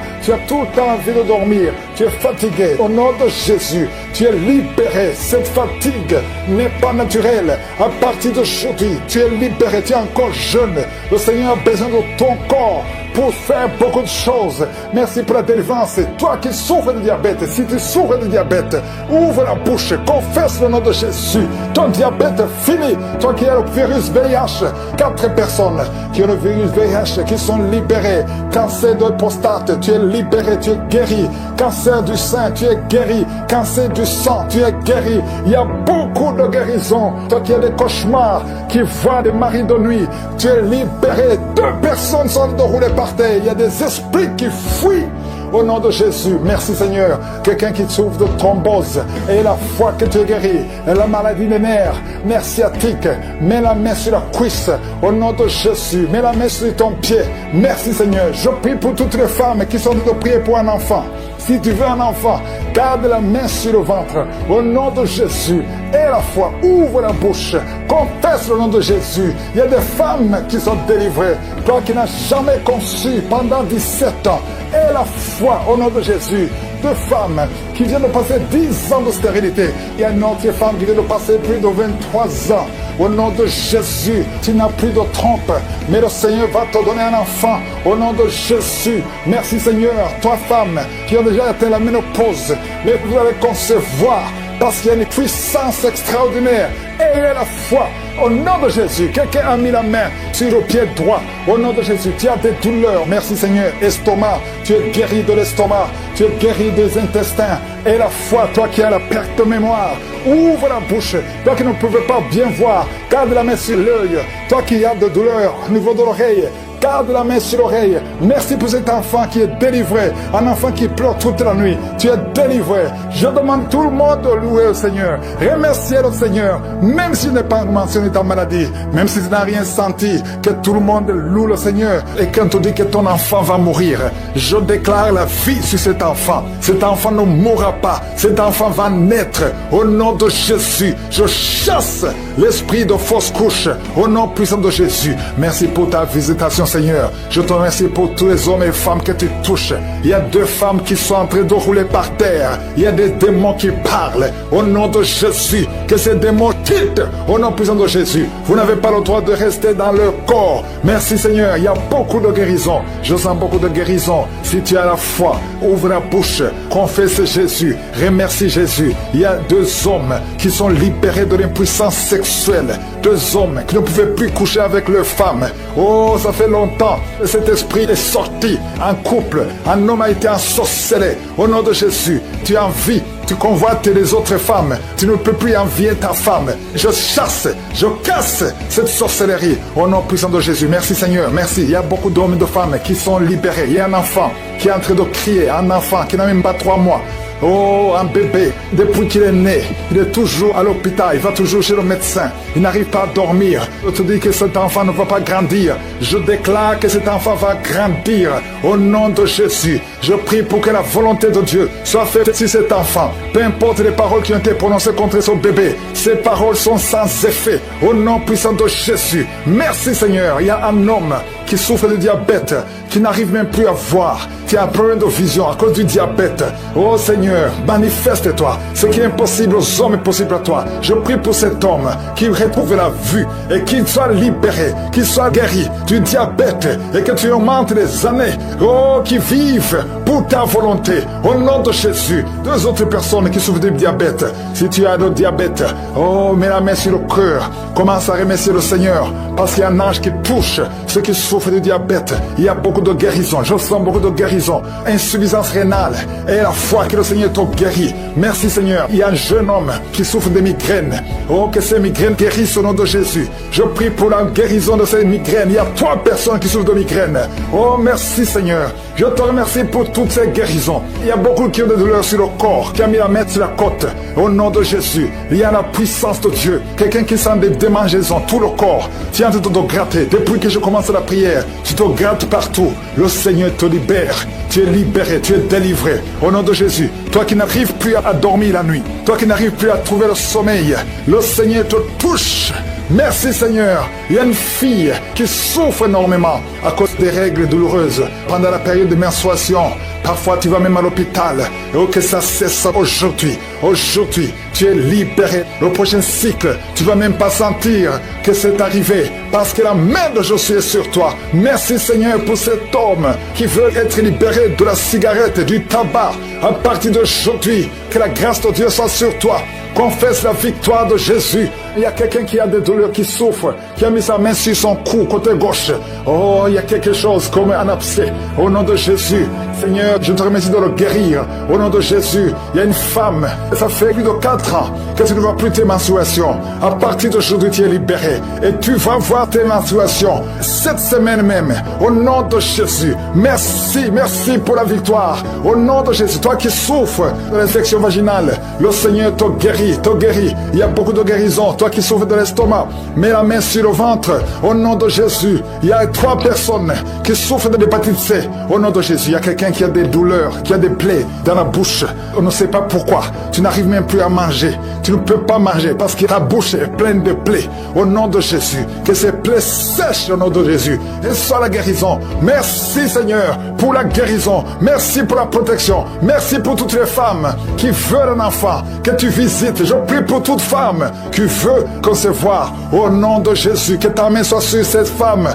tout le temps envie de dormir, tu es fatigué. Au nom de Jésus, tu es libéré. Cette fatigue n'est pas naturelle. À partir d'aujourd'hui, tu es libéré, tu es encore jeune. Le Seigneur a besoin de ton corps pour faire beaucoup de choses. Merci pour la délivrance. Et toi qui souffres de diabète, si tu souffres de diabète, ouvre la bouche, confesse le nom de Jésus. Ton diabète fini. Toi qui as le virus VIH, 4 personnes qui ont le virus VIH qui sont libérées. Cancer de prostate, tu es libéré, tu es guéri. Cancer du sein, tu es guéri. Cancer du sang, tu es guéri. Il y a beaucoup de guérisons. Toi qui as des cauchemars, qui voient des maris de nuit, tu es libéré. 2 personnes sont de rouler par terre. Il y a des esprits qui fuient. Au nom de Jésus, merci Seigneur. Quelqu'un qui souffre de thrombose et la foi que tu es guéri, et la maladie des nerfs, nerf sciatique, mets la main sur la cuisse. Au nom de Jésus, mets la main sur ton pied. Merci Seigneur. Je prie pour toutes les femmes qui sont de prier pour un enfant. Si tu veux un enfant, garde la main sur le ventre. Au nom de Jésus, et la foi, ouvre la bouche. Confesse le nom de Jésus. Il y a des femmes qui sont délivrées. Toi qui n'as jamais conçu pendant 17 ans, et la foi au nom de Jésus. 2 femmes qui viennent de passer 10 ans de stérilité. Il y a une autre femme qui vient de passer plus de 23 ans. Au nom de Jésus, tu n'as plus de trompe, mais le Seigneur va te donner un enfant. Au nom de Jésus, merci Seigneur. 3 femmes qui ont déjà atteint la ménopause, mais vous allez concevoir parce qu'il y a une puissance extraordinaire. Et la foi, au nom de Jésus, quelqu'un a mis la main sur le pied droit. Au nom de Jésus, tu as des douleurs. Merci Seigneur. Estomac, tu es guéri de l'estomac. Tu es guéri des intestins. Et la foi, toi qui as la perte de mémoire, ouvre la bouche. Toi qui ne pouvais pas bien voir, garde la main sur l'œil. Toi qui as de douleurs au niveau de l'oreille, garde la main sur l'oreille. Merci pour cet enfant qui est délivré, un enfant qui pleure toute la nuit. Tu es délivré. Je demande tout le monde de louer au Seigneur, remercier le Seigneur, même s'il n'est pas mentionné ta maladie, même si tu n'as rien senti, que tout le monde loue le Seigneur. Et quand tu dis que ton enfant va mourir, je déclare la vie sur cet enfant. Cet enfant ne mourra pas, cet enfant va naître au nom de Jésus. Je chasse l'esprit de fausse couche au nom puissant de Jésus. Merci pour ta visitation, Seigneur. Je te remercie pour tous les hommes et femmes que tu touches. Il y a 2 femmes qui sont en train de rouler par terre. Il y a des démons qui parlent au nom de Jésus. Que ces démons quittent au nom puissant de Jésus. Vous n'avez pas le droit de rester dans leur corps. Merci, Seigneur. Il y a beaucoup de guérison. Je sens beaucoup de guérison. Si tu as la foi, ouvre la bouche, confesse Jésus, remercie Jésus. Il y a 2 hommes qui sont libérés de l'impuissance sexuelle. 2 hommes qui ne pouvaient plus coucher avec leurs femmes. Oh, ça fait longtemps que cet esprit est sorti en couple. Un homme a été ensorcelé. Au nom de Jésus, tu envies, tu convoites les autres femmes. Tu ne peux plus envier ta femme. Je chasse, je casse cette sorcellerie. Au nom puissant de Jésus. Merci Seigneur, merci. Il y a beaucoup d'hommes et de femmes qui sont libérés. Il y a un enfant qui est en train de crier, un enfant qui n'a même pas 3 mois. Oh, un bébé, depuis qu'il est né, il est toujours à l'hôpital, il va toujours chez le médecin, il n'arrive pas à dormir. Je te dis que cet enfant ne va pas grandir. Je déclare que cet enfant va grandir au nom de Jésus. Je prie pour que la volonté de Dieu soit faite sur cet enfant. Peu importe les paroles qui ont été prononcées contre son bébé, ces paroles sont sans effet au nom puissant de Jésus. Merci Seigneur. Il y a un homme qui souffre de diabète, qui n'arrive même plus à voir, qui a un problème de vision à cause du diabète. Oh Seigneur, manifeste-toi. Ce qui est impossible aux hommes est possible à toi. Je prie pour cet homme qui retrouve la vue et qu'il soit libéré, qu'il soit guéri du diabète et que tu augmentes les années. Oh, qui vivent pour ta volonté. Au nom de Jésus. 2 autres personnes qui souffrent du diabète. Si tu as le diabète, oh, mets la main sur le cœur. Commence à remercier le Seigneur parce qu'il y a un ange qui touche ceux qui souffrent du diabète. Il y a beaucoup de guérison. Je sens beaucoup de guérison. Insuffisance rénale. Et la foi que le Seigneur te guérit. Merci Seigneur. Il y a un jeune homme qui souffre de migraines. Oh, que ces migraines guérissent au nom de Jésus. Je prie pour la guérison de ces migraines. Il y a 3 personnes qui souffrent de migraines. Oh, merci Seigneur. Je te remercie pour toutes ces guérisons. Il y a beaucoup qui ont des douleurs sur le corps, qui a mis la main sur la côte. Au nom de Jésus, il y a la puissance de Dieu. Quelqu'un qui sent des démangeaisons, tout le corps. Tu es en train de te gratter. Depuis que je commence la prière, tu te grattes partout. Le Seigneur te libère. Tu es libéré, tu es délivré. Au nom de Jésus, toi qui n'arrives plus à dormir la nuit, toi qui n'arrives plus à trouver le sommeil, le Seigneur te touche. Merci Seigneur. Il y a une fille qui souffre énormément à cause des règles douloureuses pendant la période de menstruation. Parfois tu vas même à l'hôpital. Et que ça cesse aujourd'hui. Aujourd'hui, tu es libéré. Le prochain cycle, tu vas même pas sentir que c'est arrivé parce que la main de Jésus est sur toi. Merci Seigneur pour cet homme qui veut être libéré de la cigarette, du tabac. À partir d'aujourd'hui, que la grâce de Dieu soit sur toi. Confesse la victoire de Jésus. Il y a quelqu'un qui a des douleurs, qui souffre, qui a mis sa main sur son cou, côté gauche. Oh, il y a quelque chose comme un abcès. Au nom de Jésus, Seigneur, je te remercie de le guérir. Au nom de Jésus, il y a une femme, ça fait plus de 4 ans que tu ne vois plus tes menstruations. À partir d'aujourd'hui, tu es libéré. Et tu vas voir tes menstruations cette semaine même. Au nom de Jésus, merci, merci pour la victoire. Au nom de Jésus, toi qui souffres de l'infection vaginale, le Seigneur te guérit, te guérit. Il y a beaucoup de guérison. Toi qui souffres de l'estomac, mets la main sur le ventre. Au nom de Jésus, il y a 3 personnes qui souffrent de l'hépatite C. Au nom de Jésus, il y a quelqu'un qui a des douleurs, qui a des plaies dans la bouche. On ne sait pas pourquoi. Tu n'arrives même plus à manger. Tu ne peux pas manger parce que ta bouche est pleine de plaies. Au nom de Jésus, que ces plaies sèchent au nom de Jésus. Et soit la guérison. Merci Seigneur pour la guérison. Merci pour la protection. Merci pour toutes les femmes qui veulent un enfant. Que tu visites. Je prie pour toute femme qui veut concevoir. Au nom de Jésus, que ta main soit sur cette femme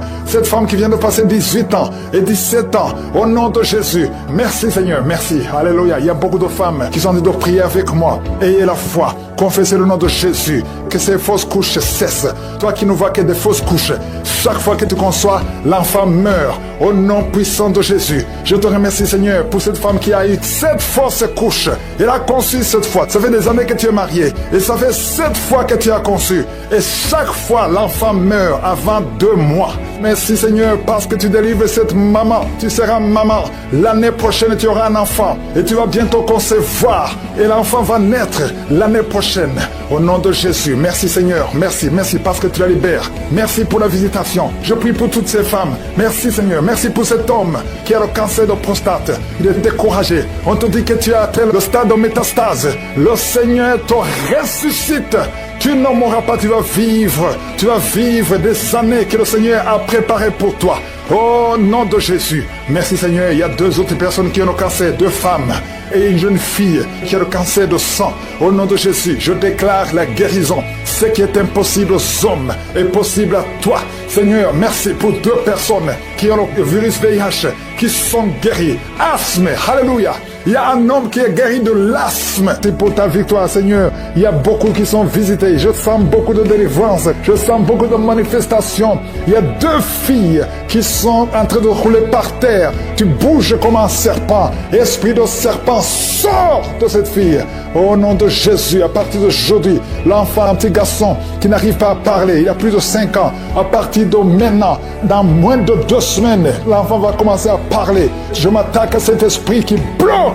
qui vient de passer 18 ans et 17 ans. Au nom de Jésus. Merci Seigneur, merci. Alléluia. Il y a beaucoup de femmes qui sont en train de prier avec moi. Ayez la voix. Confessez le nom de Jésus. Que ces fausses couches cessent. Toi qui ne vois que des fausses couches, chaque fois que tu conçois, l'enfant meurt. Au nom puissant de Jésus. Je te remercie, Seigneur, pour cette femme qui a eu 7 fausses couches. Elle a conçu 7 fois. Ça fait des années que tu es marié. Et ça fait 7 fois que tu as conçu. Et chaque fois, l'enfant meurt avant 2 mois. Merci, Seigneur, parce que tu délivres cette maman. Tu seras maman. L'année prochaine, tu auras un enfant. Et tu vas bientôt concevoir. Et l'enfant va naître l'année prochaine. Au nom de Jésus. Merci, Seigneur. Merci, merci parce que tu la libères. Merci pour la visitation. Je prie pour toutes ces femmes. Merci, Seigneur. Merci pour cet homme qui a le cancer de prostate. Il est découragé. On te dit que tu as atteint le stade de métastase. Le Seigneur te ressuscite. Tu n'en mourras pas, tu vas vivre des années que le Seigneur a préparées pour toi. Au nom de Jésus. Merci, Seigneur. Il y a 2 autres personnes qui ont le cancer, 2 femmes et une jeune fille qui a le cancer de sang. Au nom de Jésus, je déclare la guérison. Ce qui est impossible aux hommes est possible à toi. Seigneur, merci pour 2 personnes qui ont le virus VIH, qui sont guéries. Asthme, alléluia. Il y a un homme qui est guéri de l'asthme. C'est pour ta victoire, Seigneur. Il y a beaucoup qui sont visités. Je sens beaucoup de délivrance. Je sens beaucoup de manifestations. Il y a 2 filles qui sont en train de rouler par terre. Tu bouges comme un serpent. Esprit de serpent, sors de cette fille. Au nom de Jésus, à partir d'aujourd'hui, l'enfant, un petit garçon qui n'arrive pas à parler, il a plus de 5 ans. À partir de maintenant, dans moins de 2 semaines, l'enfant va commencer à parler. Je m'attaque à cet esprit qui bloque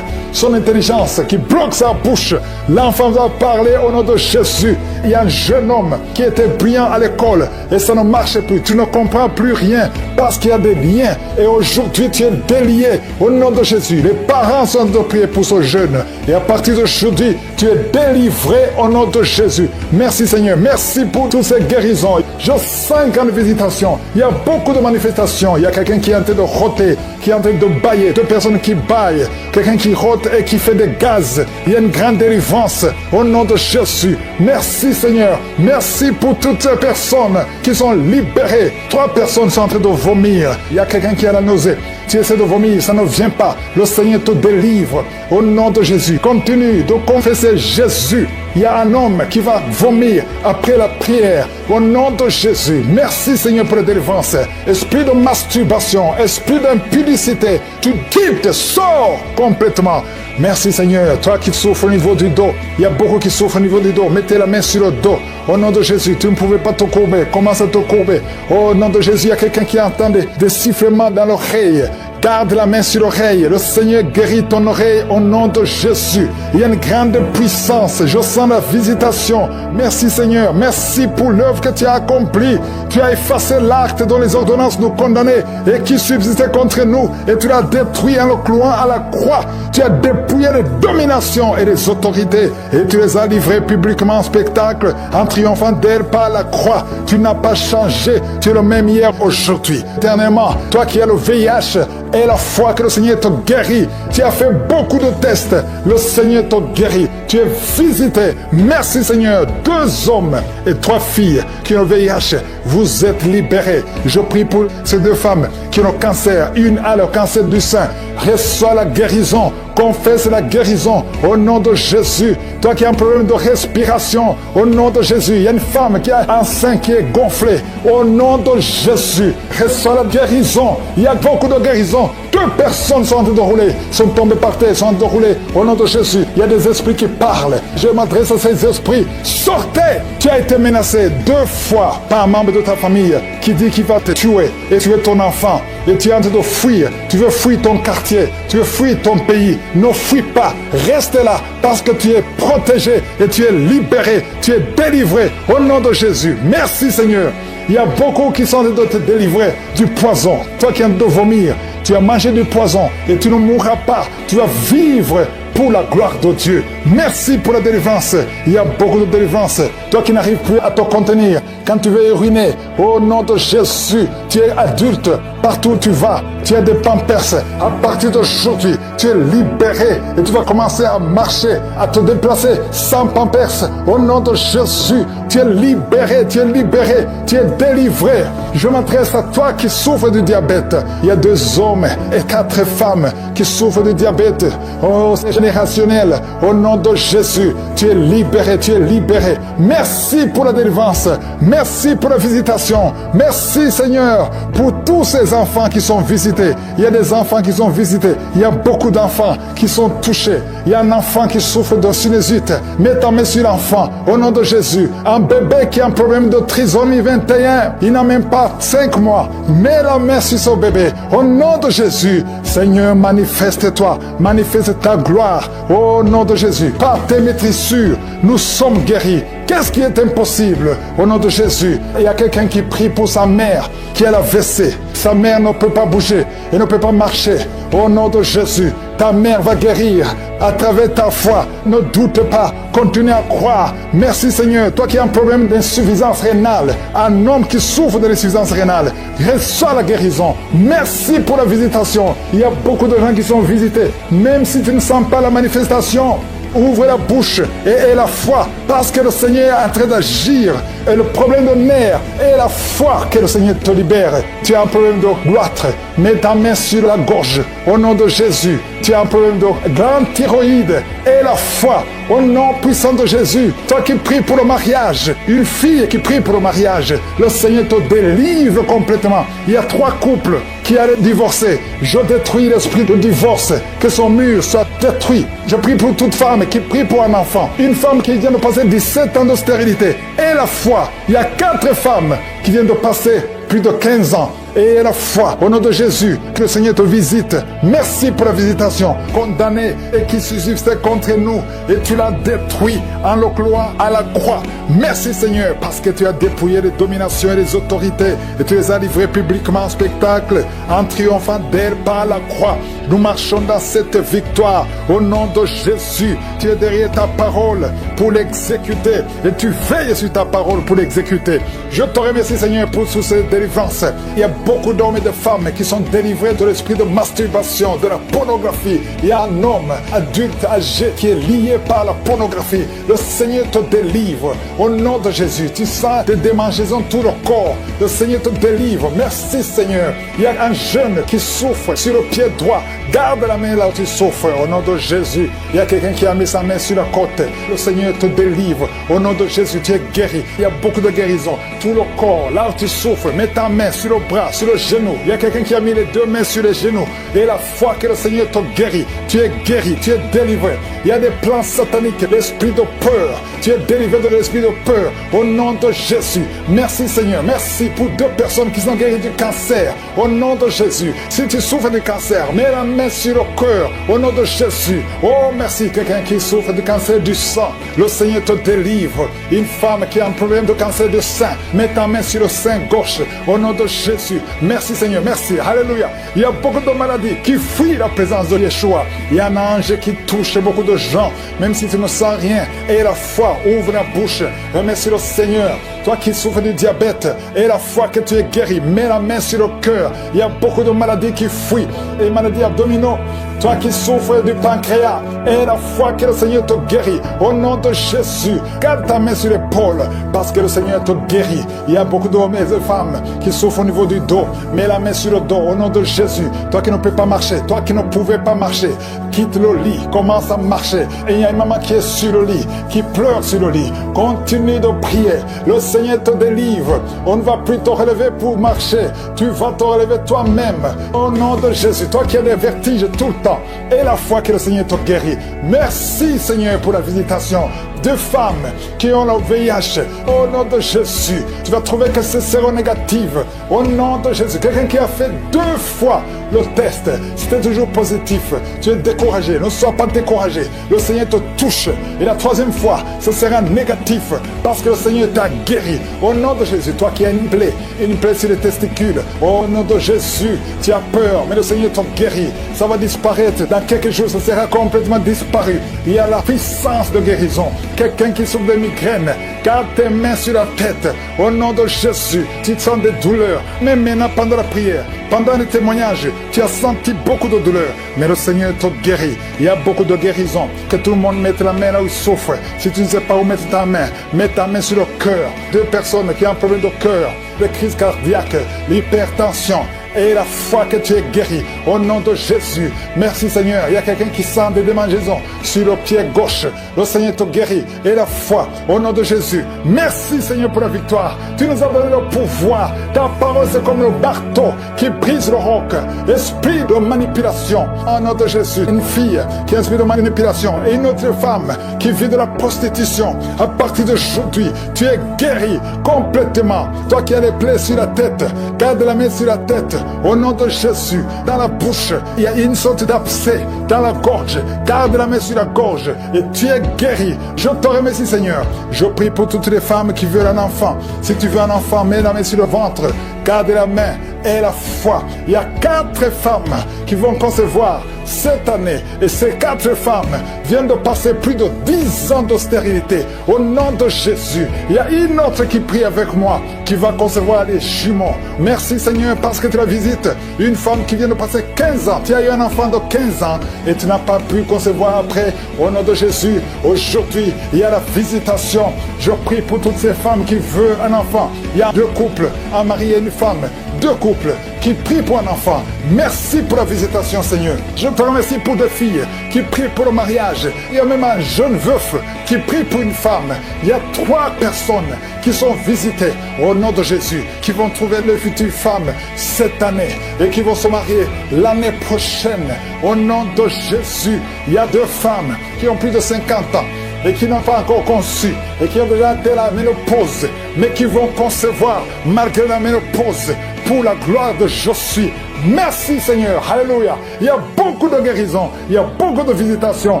son intelligence, qui bloque sa bouche. L'enfant va parler au nom de Jésus. Il y a un jeune homme qui était brillant à l'école et ça ne marche plus. Tu ne comprends plus rien parce qu'il y a des liens. Et aujourd'hui, tu es délié au nom de Jésus. Les parents sont de prier pour ce jeune. Et à partir d'aujourd'hui, tu es délivré au nom de Jésus. Merci, Seigneur. Merci pour toutes ces guérisons. Je sens une grande visitation. Il y a beaucoup de manifestations. Il y a quelqu'un qui est en train de rôter, qui est en train de bailler. 2 personnes qui baillent. Quelqu'un qui rôte et qui fait des gaz. Il y a une grande délivrance au nom de Jésus. Merci, Seigneur. Merci pour toutes ces personnes qui sont libérées. 3 personnes sont en train de vomir. Il y a quelqu'un qui a la nausée. Tu essaies de vomir, ça ne vient pas. Le Seigneur te délivre au nom de Jésus. Continue de confesser Jésus. Il y a un homme qui va vomir après la prière. Au nom de Jésus. Merci, Seigneur, pour la délivrance. Esprit de masturbation, esprit d'impudicité, tu quittes, sors complètement. Merci, Seigneur. Toi qui souffres au niveau du dos, il y a beaucoup qui souffrent au niveau du dos. Mettez la main sur le dos. Au nom de Jésus, tu ne pouvais pas te courber. Commence à te courber. Au nom de Jésus, il y a quelqu'un qui entend des sifflements dans l'oreille. Garde la main sur l'oreille. Le Seigneur guérit ton oreille au nom de Jésus. Il y a une grande puissance. Je sens la visitation. Merci, Seigneur. Merci pour l'œuvre que tu as accomplie. Tu as effacé l'acte dont les ordonnances nous condamnaient et qui subsistait contre nous. Et tu l'as détruit en le clouant à la croix. Tu as dépouillé les dominations et les autorités. Et tu les as livrées publiquement en spectacle en triomphant d'elles par la croix. Tu n'as pas changé. Tu es le même hier, aujourd'hui. Éternellement, toi qui as le VIH, et la foi que le Seigneur te guérit. Tu as fait beaucoup de tests. Le Seigneur te guérit. Tu es visité. Merci, Seigneur. 2 hommes et 3 filles qui ont le VIH. Vous êtes libérés. Je prie pour ces 2 femmes qui ont le cancer. Une a le cancer du sein. Reçois la guérison. Confesse la guérison au nom de Jésus. Toi qui as un problème de respiration, au nom de Jésus. Il y a une femme qui a un sein qui est gonflé. Au nom de Jésus. Reçois la guérison. Il y a beaucoup de guérisons. 2 personnes sont en train de rouler, sont tombées par terre, sont en train de rouler. Au nom de Jésus, il y a des esprits qui parlent. Je m'adresse à ces esprits. Sortez! Tu as été menacé 2 fois par un membre de ta famille qui dit qu'il va te tuer et tuer ton enfant. Et tu es en train de fuir. Tu veux fuir ton quartier. Tu veux fuir ton pays. Ne fuis pas. Reste là parce que tu es protégé et tu es libéré. Tu es délivré au nom de Jésus. Merci, Seigneur. Il y a beaucoup qui sont en train de te délivrer du poison. Toi qui es en train de vomir, tu as mangé du poison et tu ne mourras pas. Tu vas vivre pour la gloire de Dieu. Merci pour la délivrance. Il y a beaucoup de délivrance. Toi qui n'arrives plus à te contenir, quand tu veux uriner, au nom de Jésus, tu es adulte. Partout où tu vas, tu as des pampers. À partir d'aujourd'hui, tu es libéré et tu vas commencer à marcher, à te déplacer sans pampers. Au nom de Jésus, tu es libéré, tu es libéré, tu es délivré. Je m'adresse à toi qui souffres du diabète. Il y a 2 hommes et 4 femmes qui souffrent du diabète. Oh, c'est générationnel. Au nom de Jésus, tu es libéré, tu es libéré. Merci pour la délivrance. Merci pour la visitation. Merci Seigneur pour tous ces enfants qui sont visités. Il y a des enfants qui sont visités. Il y a beaucoup d'enfants qui sont touchés. Il y a un enfant qui souffre de sinusite. Mets ta main sur l'enfant. Au nom de Jésus. Un bébé qui a un problème de trisomie 21. Il n'a même pas 5 mois. Mets la main sur son bébé. Au nom de Jésus. Seigneur, manifeste-toi. Manifeste ta gloire. Au nom de Jésus. Par tes maîtrissures, nous sommes guéris. Qu'est-ce qui est impossible? Au nom de Jésus. Il y a quelqu'un qui prie pour sa mère qui a la WC. Sa mère ne peut pas bouger et ne peut pas marcher. Au nom de Jésus, ta mère va guérir à travers ta foi. Ne doute pas, continue à croire. Merci Seigneur, toi qui as un problème d'insuffisance rénale, un homme qui souffre de l'insuffisance rénale, reçois la guérison. Merci pour la visitation. Il y a beaucoup de gens qui sont visités. Même si tu ne sens pas la manifestation, ouvre la bouche et aie la foi, parce que le Seigneur est en train d'agir. Et le problème de nerf est la foi que le Seigneur te libère. Tu as un problème de goitre, mets ta main sur la gorge. Au nom de Jésus, tu as un problème de grande thyroïde. Et la foi, au nom puissant de Jésus. Toi qui pries pour le mariage, une fille qui prie pour le mariage, le Seigneur te délivre complètement. Il y a 3 couples qui allaient divorcer. Je détruis l'esprit de divorce, que son mur soit détruit. Je prie pour toute femme qui prie pour un enfant. Une femme qui vient de passer 17 ans de stérilité. Et la foi, il y a 4 femmes qui viennent de passer plus de 15 ans. Et la foi, au nom de Jésus, que le Seigneur te visite. Merci pour la visitation. Condamné et qui subsistait contre nous. Et tu l'as détruit en le clouant à la croix. Merci Seigneur, parce que tu as dépouillé les dominations et les autorités. Et tu les as livrées publiquement en spectacle, en triomphant d'elles par la croix. Nous marchons dans cette victoire. Au nom de Jésus, tu es derrière ta parole pour l'exécuter. Et tu veilles sur ta parole pour l'exécuter. Je te remercie Seigneur pour toutes ces délivrances. Il y a beaucoup d'hommes et de femmes qui sont délivrés de l'esprit de masturbation, de la pornographie. Il y a un homme adulte âgé qui est lié par la pornographie. Le Seigneur te délivre. Au nom de Jésus, tu sens des démangeaisons tout le corps. Le Seigneur te délivre. Merci Seigneur. Il y a un jeune qui souffre sur le pied droit. Garde la main là où tu souffres. Au nom de Jésus. Il y a quelqu'un qui a mis sa main sur la côte. Le Seigneur te délivre. Au nom de Jésus, tu es guéri. Il y a beaucoup de guérison. Tout le corps, là où tu souffres, mets ta main sur le bras, sur le genou. Il y a quelqu'un qui a mis les 2 mains sur les genoux. Et la foi que le Seigneur te guérit. Tu es guéri, tu es délivré. Il y a des plans sataniques, l'esprit de peur. Tu es délivré de l'esprit de peur. Au nom de Jésus. Merci Seigneur. Merci pour 2 personnes qui sont guéries du cancer. Au nom de Jésus. Si tu souffres du cancer, mets la main sur le cœur. Au nom de Jésus. Oh merci. Quelqu'un qui souffre du cancer du sang. Le Seigneur te délivre. Une femme qui a un problème de cancer du sein. Mets ta main sur le sein gauche. Au nom de Jésus. Merci Seigneur. Merci. Alléluia. Il y a beaucoup de maladies qui fuient la présence de Yeshua. Il y a un ange qui touche beaucoup de gens. Même si tu ne sens rien. Et la foi. Ouvre la bouche. Remercie le Seigneur. Toi qui souffres du diabète. Et la foi que tu es guéri. Mets la main sur le cœur. Il y a beaucoup de maladies qui fuient. Et maladies abdominaux. Toi qui souffres du pancréas, et la foi que le Seigneur te guérit, au nom de Jésus, garde ta main sur l'épaule, parce que le Seigneur te guérit. Il y a beaucoup d'hommes et de femmes qui souffrent au niveau du dos. Mets la main sur le dos, au nom de Jésus. Toi qui ne peux pas marcher, toi qui ne pouvais pas marcher, quitte le lit, commence à marcher. Et il y a une maman qui est sur le lit, qui pleure sur le lit. Continue de prier. Le Seigneur te délivre. On ne va plus te relever pour marcher. Tu vas te relever toi-même. Au nom de Jésus, toi qui as des vertiges tout le temps, et la foi que le Seigneur te guérit. Merci Seigneur pour la visitation. 2 femmes qui ont le VIH. Au nom de Jésus, tu vas trouver que c'est séronégatif. Au nom de Jésus, quelqu'un qui a fait 2 fois le test, c'était toujours positif. Tu es découragé, ne sois pas découragé. Le Seigneur te touche. Et la 3e fois, ce sera négatif parce que le Seigneur t'a guéri. Au nom de Jésus, toi qui as une plaie sur les testicules. Au nom de Jésus, tu as peur, mais le Seigneur te guérit. Ça va disparaître. Dans quelques jours, ça sera complètement disparu. Il y a la puissance de guérison. quelqu'un qui souffre de migraine, garde tes mains sur la tête. Au nom de Jésus, tu sens des douleurs. Mais maintenant, pendant la prière, pendant le témoignage, tu as senti beaucoup de douleurs. Mais le Seigneur te guérit. Il y a beaucoup de guérison. Que tout le monde mette la main là où il souffre. Si tu ne sais pas où mettre ta main, mets ta main sur le cœur. 2 personnes qui ont un problème de cœur, de crise cardiaque, l'hypertension. Et la foi que tu es guéri au nom de Jésus. Merci Seigneur. Il y a quelqu'un qui sent des démangeaisons sur le pied gauche. Le Seigneur te guérit. Et la foi au nom de Jésus. Merci Seigneur pour la victoire. Tu nous as donné le pouvoir. Ta parole c'est comme le marteau qui brise le roc. Esprit de manipulation au nom de Jésus. Une fille qui a un esprit de manipulation et une autre femme qui vit de la prostitution. À partir d'aujourd'hui, tu es guéri complètement. Toi qui as les plaies sur la tête, garde la main sur la tête. Au nom de Jésus, dans la bouche, il y a une sorte d'abcès. Dans la gorge, garde la main sur la gorge et tu es guéri. Je te remercie Seigneur. Je prie pour toutes les femmes qui veulent un enfant. Si tu veux un enfant, mets la main sur le ventre. Garde la main et la foi. Il y a 4 femmes qui vont concevoir cette année. Et ces 4 femmes viennent de passer plus de 10 ans d'austérité. Au nom de Jésus, il y a une autre qui prie avec moi, qui va concevoir les jumeaux. Merci Seigneur parce que tu la visites. Une femme qui vient de passer 15 ans. Tu as eu un enfant de 15 ans et tu n'as pas pu concevoir après. Au nom de Jésus, aujourd'hui, il y a la visitation. Je prie pour toutes ces femmes qui veulent un enfant. Il y a 2 couples, un mari et une femme. 2 couples qui prient pour un enfant. Merci pour la visitation Seigneur. Je te remercie pour 2 filles qui prient pour le mariage. Il y a même un jeune veuf qui prie pour une femme. Il y a 3 personnes qui sont visitées au nom de Jésus, qui vont trouver leur future femme cette année et qui vont se marier l'année prochaine. Au nom de Jésus, il y a 2 femmes qui ont plus de 50 ans et qui n'ont pas encore conçu et qui ont déjà atteint la ménopause, mais qui vont concevoir malgré la ménopause pour la gloire de Je suis. Merci Seigneur, alléluia. Il y a beaucoup de guérisons, il y a beaucoup de visitations,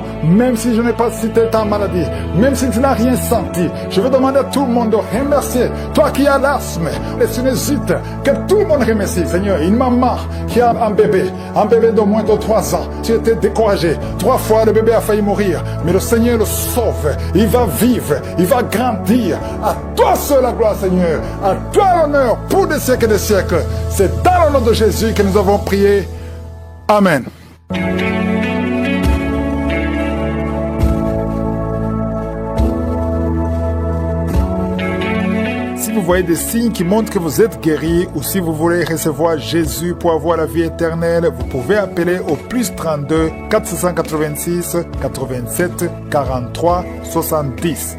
même si je n'ai pas cité ta maladie, même si tu n'as rien senti. Je veux demander à tout le monde de remercier. Toi qui as l'asthme, les sinusites, que tout le monde remercie Seigneur. Une maman qui a un bébé de moins de 3 ans, tu étais découragé. 3 fois le bébé a failli mourir, mais le Seigneur le sauve. Il va vivre, il va grandir. À toi seul la gloire Seigneur, à toi l'honneur pour des siècles et des siècles. C'est dans le nom de Jésus que nous avons prié. Amen. Si vous voyez des signes qui montrent que vous êtes guéri ou si vous voulez recevoir Jésus pour avoir la vie éternelle, vous pouvez appeler au +32 486 87 43 70.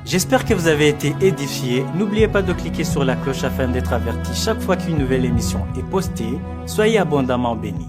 J'espère que vous avez été édifiés. N'oubliez pas de cliquer sur la cloche afin d'être averti chaque fois qu'une nouvelle émission est postée. Soyez abondamment bénis.